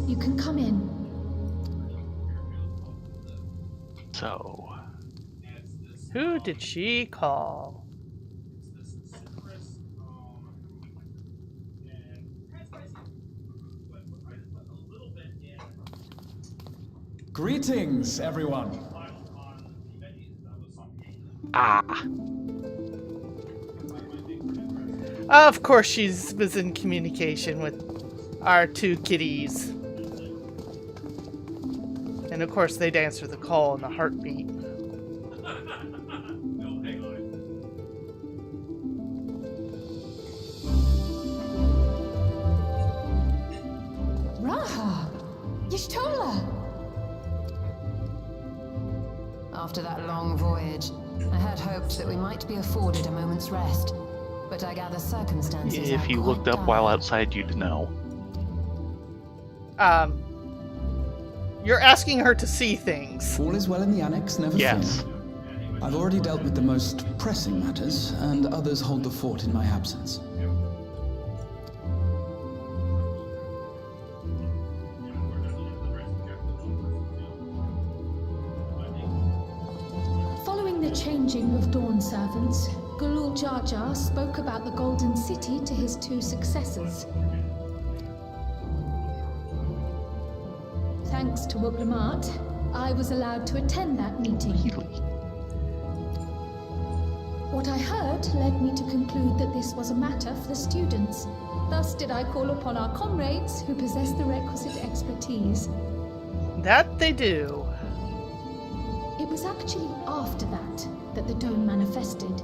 You can come in. So, Who did she call? Greetings, everyone. Of course she was in communication with our two kitties. And of course they'd answer the call in a heartbeat. Raha! Y'shtola! After that long voyage, I had hoped that we might be afforded a moment's rest. But I gather circumstances if you looked up while outside, you'd know. You're asking her to see things. All is well in the annex, never Yes. fear. I've already dealt with the most pressing matters, and others hold the fort in my absence. Following the changing of Dawn servants, Gulul Jar Jar spoke about the Golden City to his two successors. Thanks to Wuglamat, I was allowed to attend that meeting. What I heard led me to conclude that this was a matter for the students. Thus did I call upon our comrades who possess the requisite expertise. That they do. It was actually after that the dome manifested.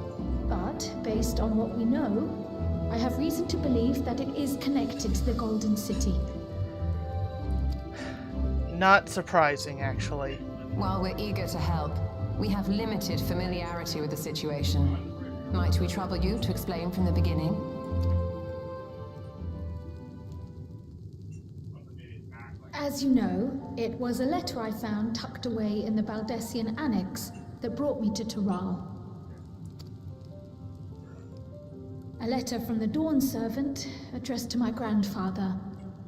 But, based on what we know, I have reason to believe that it is connected to the Golden City. Not surprising, actually. While we're eager to help, we have limited familiarity with the situation. Might we trouble you to explain from the beginning? As you know, it was a letter I found tucked away in the Baldessian annex that brought me to Tural. A letter from the Dawn servant, addressed to my grandfather,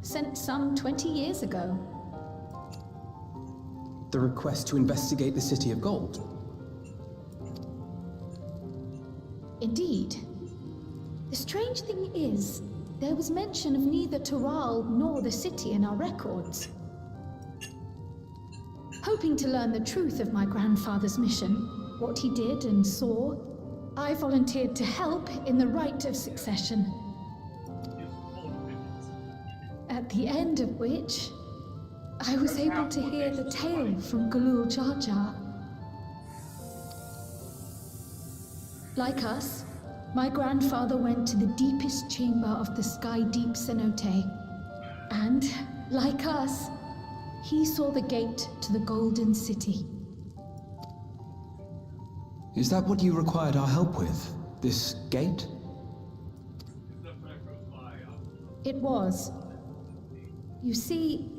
sent some 20 years ago. The request to investigate the City of Gold. Indeed. The strange thing is, there was mention of neither Tural nor the city in our records. Hoping to learn the truth of my grandfather's mission, what he did and saw, I volunteered to help in the rite of succession. At the end of which, I was able to hear the tale from Gulul Jar Jar. Like us, my grandfather went to the deepest chamber of the Sky Deep cenote. And, like us, he saw the gate to the Golden City. Is that what you required our help with? This gate? It was. You see,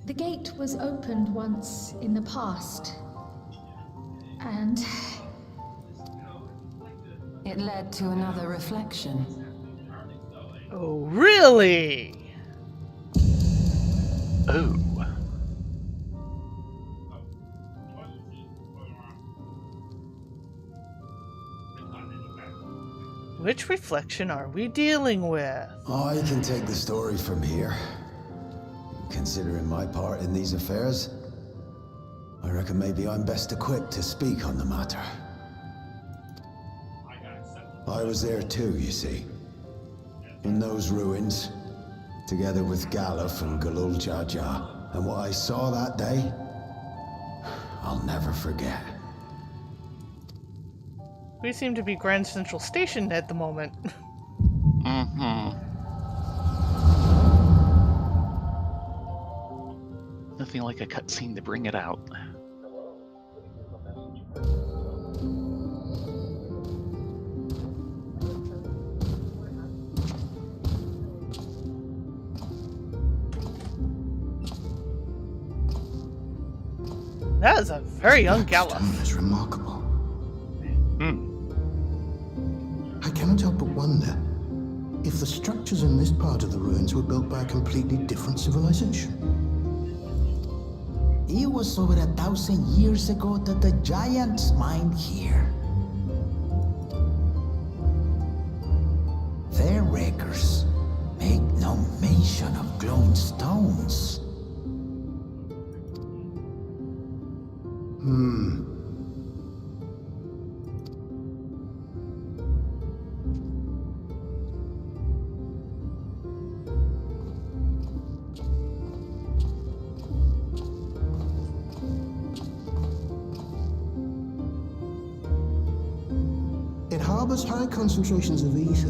the gate was opened once in the past. And It led to another reflection. Oh, really? Oh. Which reflection are we dealing with? I can take the story from here. Considering my part in these affairs, I reckon maybe I'm best equipped to speak on the matter. I was there too, you see. In those ruins, together with Galuf and Galul Jaja, and what I saw that day, I'll never forget. We seem to be Grand Central Station at the moment. Nothing like a cutscene to bring it out. That is a very young Galuf. Stone is remarkable. Hmm. I cannot help but wonder if the structures in this part of the ruins were built by a completely different civilization. It was over 1,000 years ago that the giants mined here. Their records make no mention of glowing stones. It harbors high concentrations of ether,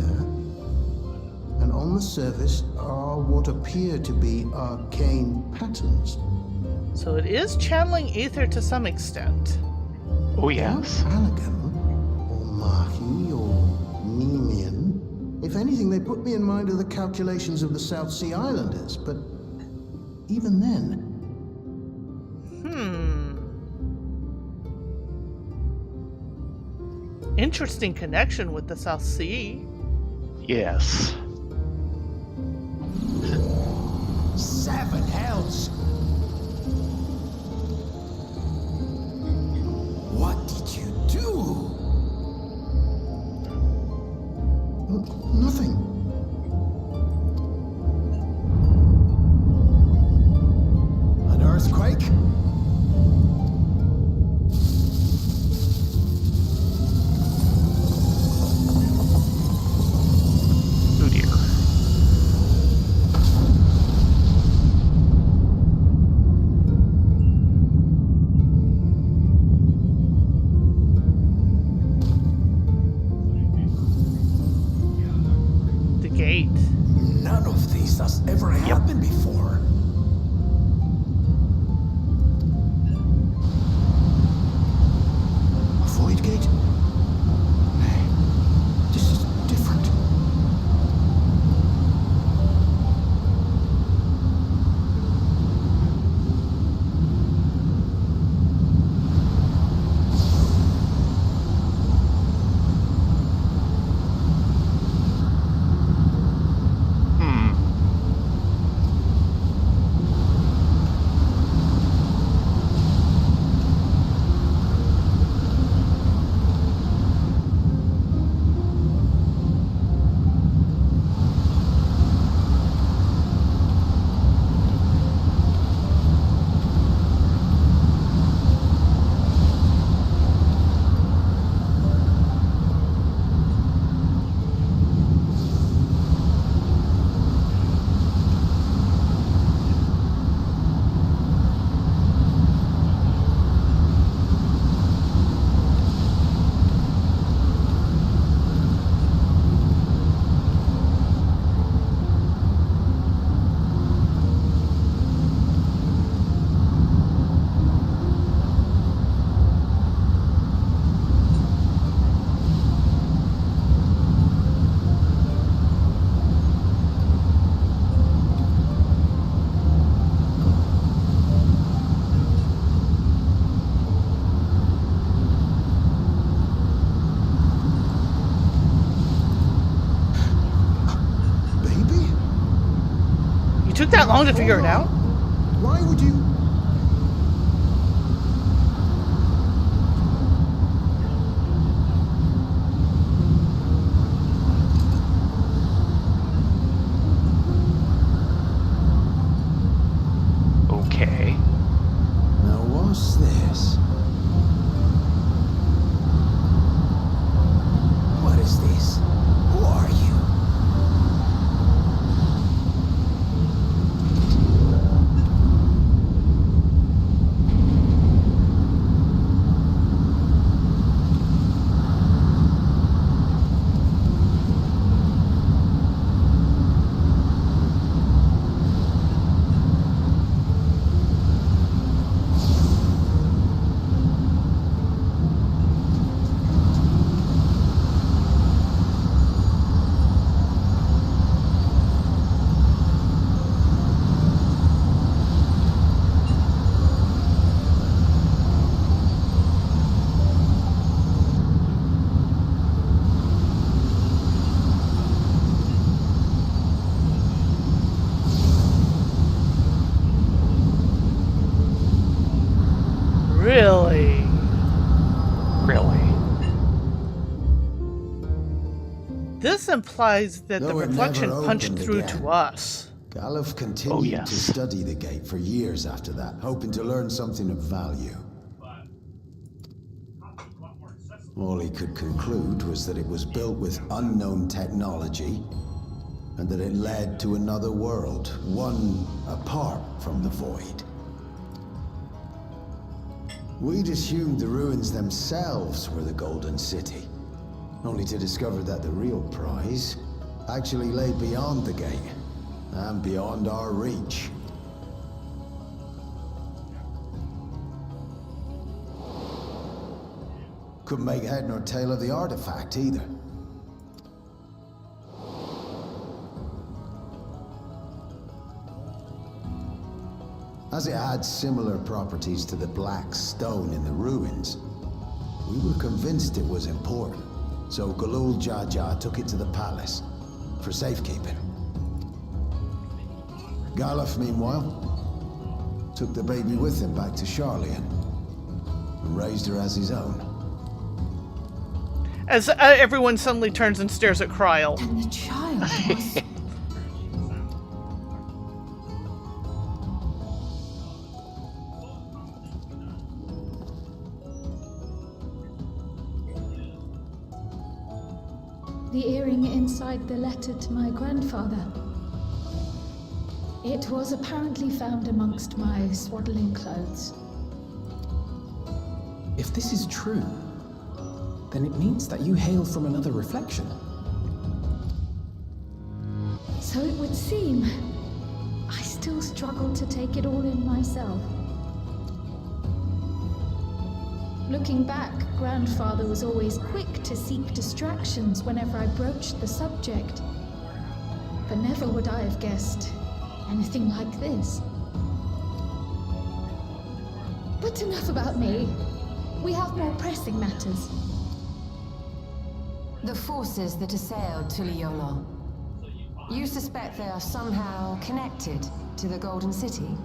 and on the surface are what appear to be arcane patterns. So it is channeling ether to some extent. Oh, yes. Allergan, or Mahi, or Nemean. If anything, they put me in mind of the calculations of the South Sea Islanders, but even then... Interesting connection with the South Sea. Yes. 7 hells! What did you do? Nothing. An earthquake? Oh dear. The gate. None of this has ever happened before. A void gate? Nay, this is different. took that long to figure it out? Why would you... Okay. Now what's this? What is this? Who are you? Really? Really? This implies that the Though it reflection never punched opened through again. to us. Galuf continued Oh, yes. to study the gate for years after that, hoping to learn something of value. All he could conclude was that it was built with unknown technology, and that it led to another world, one apart from the void. We'd assumed the ruins themselves were the Golden City, only to discover that the real prize actually lay beyond the gate, and beyond our reach. Couldn't make head nor tail of the artifact either. As it had similar properties to the black stone in the ruins, we were convinced it was important, so Galul Jaja took it to the palace for safekeeping. Galuf, meanwhile, took the baby with him back to Charlian and raised her as his own. As everyone suddenly turns and stares at Kryl. And the child was... The earring inside the letter to my grandfather. It was apparently found amongst my swaddling clothes. If this is true, then it means that you hail from another reflection. So it would seem. I still struggle to take it all in myself. Looking back, Grandfather was always quick to seek distractions whenever I broached the subject. But never would I have guessed anything like this. But enough about me. We have more pressing matters. The forces that assailed Tuliyola. You suspect they are somehow connected to the Golden City?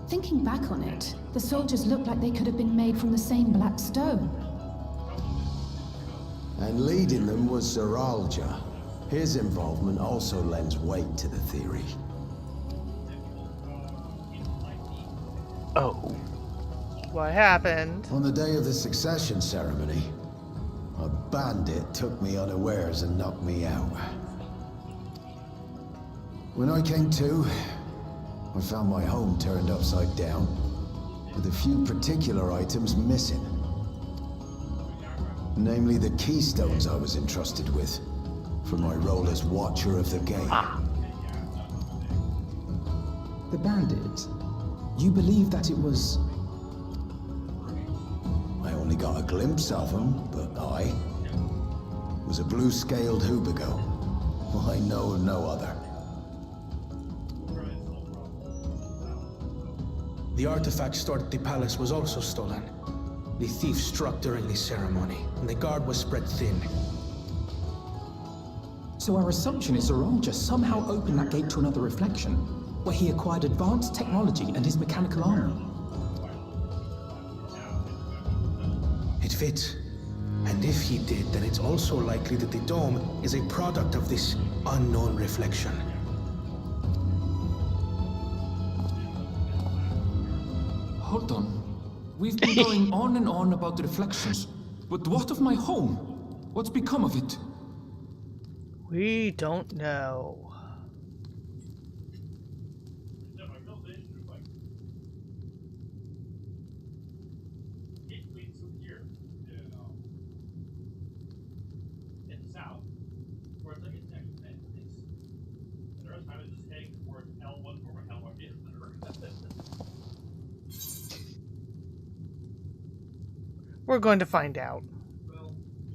Thinking back on it, the soldiers looked like they could have been made from the same black stone. And leading them was Zeralja. His involvement also lends weight to the theory. Oh. What happened? On the day of the succession ceremony, a bandit took me unawares and knocked me out. When I came to, I found my home turned upside down, with a few particular items missing. Namely the keystones I was entrusted with, for my role as Watcher of the Gate. The bandit, you believe that it was... I only got a glimpse of him, but I was a blue-scaled Hubigo. I know of no other. The artifact stored at the palace was also stolen. The thief struck during the ceremony, and the guard was spread thin. So our assumption is Zorolja somehow opened that gate to another reflection, where he acquired advanced technology and his mechanical armor. It fits. And if he did, then it's also likely that the dome is a product of this unknown reflection. Hold on. We've been going on and on about the reflections, but what of my home? What's become of it? We don't know. We're going to find out.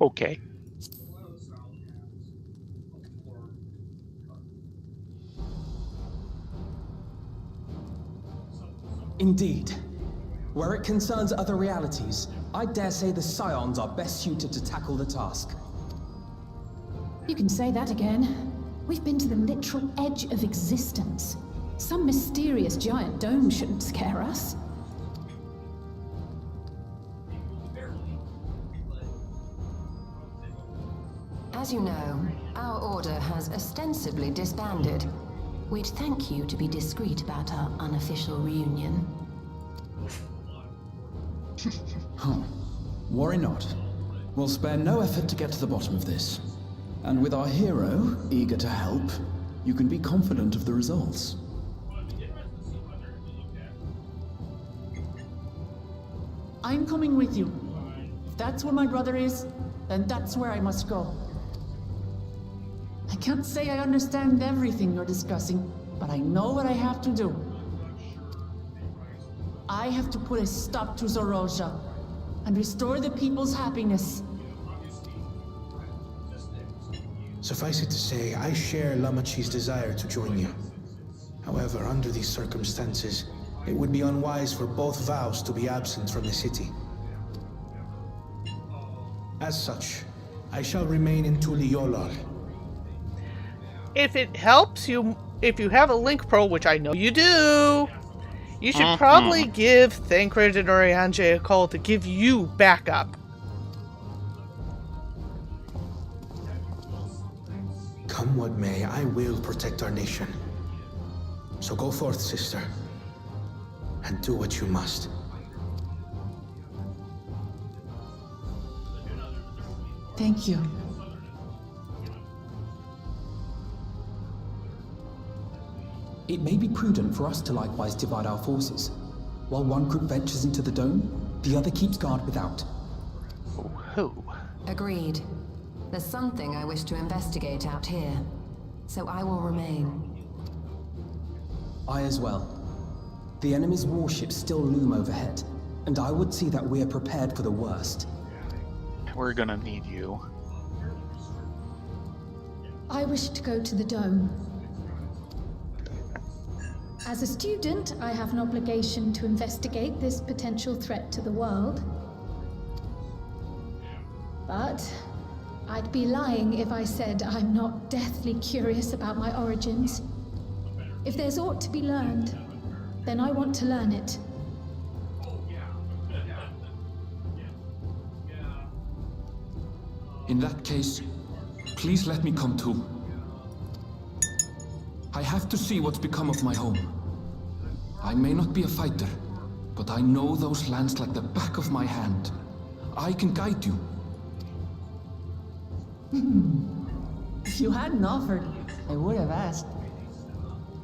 Okay. Indeed. Where it concerns other realities, I dare say the Scions are best suited to tackle the task. You can say that again. We've been to the literal edge of existence. Some mysterious giant dome shouldn't scare us. As you know, our order has ostensibly disbanded. We'd thank you to be discreet about our unofficial reunion. Worry not. We'll spare no effort to get to the bottom of this. And with our hero eager to help, you can be confident of the results. I'm coming with you. If that's where my brother is, then that's where I must go. I can't say I understand everything you're discussing, but I know what I have to do. I have to put a stop to Zorolja and restore the people's happiness. Suffice it to say, I share Lamachi's desire to join you. However, under these circumstances, it would be unwise for both vows to be absent from the city. As such, I shall remain in Tuliyolar. If it helps you, if you have a Link Pro, which I know you do, you should probably give Thancred and Oriange a call to give you backup. Come what may, I will protect our nation. So go forth, sister, and do what you must. Thank you. It may be prudent for us to likewise divide our forces. While one group ventures into the dome, the other keeps guard without. Oh. Agreed. There's something I wish to investigate out here, so I will remain. I as well. The enemy's warships still loom overhead, and I would see that we are prepared for the worst. We're gonna need you. I wish to go to the dome. As a student, I have an obligation to investigate this potential threat to the world. But I'd be lying if I said I'm not deathly curious about my origins. If there's aught to be learned, then I want to learn it. In that case, please let me come too. I have to see what's become of my home. I may not be a fighter, but I know those lands like the back of my hand. I can guide you. If you hadn't offered, I would have asked.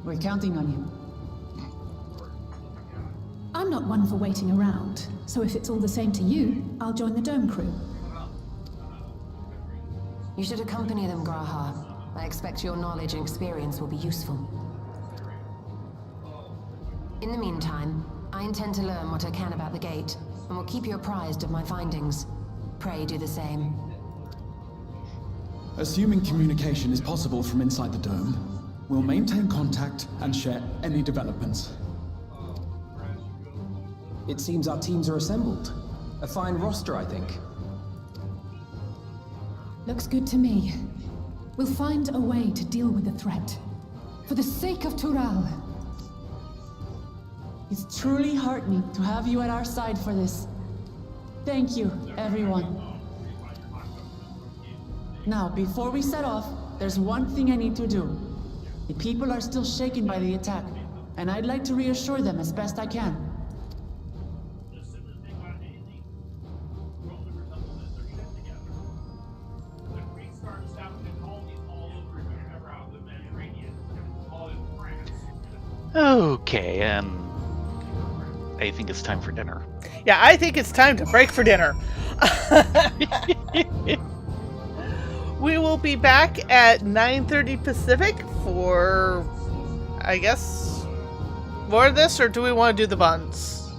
We're counting on you. I'm not one for waiting around, so if it's all the same to you, I'll join the dome crew. You should accompany them, Graha. I expect your knowledge and experience will be useful. In the meantime, I intend to learn what I can about the gate, and will keep you apprised of my findings. Pray do the same. Assuming communication is possible from inside the dome, we'll maintain contact and share any developments. It seems our teams are assembled. A fine roster, I think. Looks good to me. We'll find a way to deal with the threat. For the sake of Tural. It's truly heartening to have you at our side for this. Thank you, everyone. Now, before we set off, there's one thing I need to do. The people are still shaken by the attack, and I'd like to reassure them as best I can. Okay, and I think it's time for dinner. Yeah, I think it's time to break for dinner. We will be back at 9:30 Pacific for, I guess, more of this, or do we want to do the buns?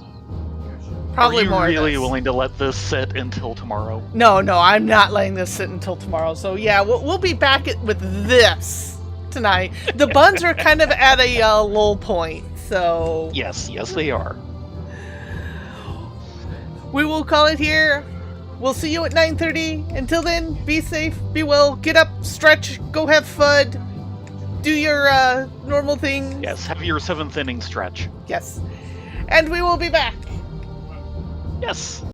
Probably more Are of you really this. willing to let this sit until tomorrow? No, I'm not letting this sit until tomorrow. So yeah, we'll be back with this tonight. The buns are kind of at a low point, so... Yes, they are. We will call it here. We'll see you at 9:30. Until then, be safe, be well, get up, stretch, go have fun, do your normal thing. Yes, have your 7th inning stretch. Yes. And we will be back. Yes.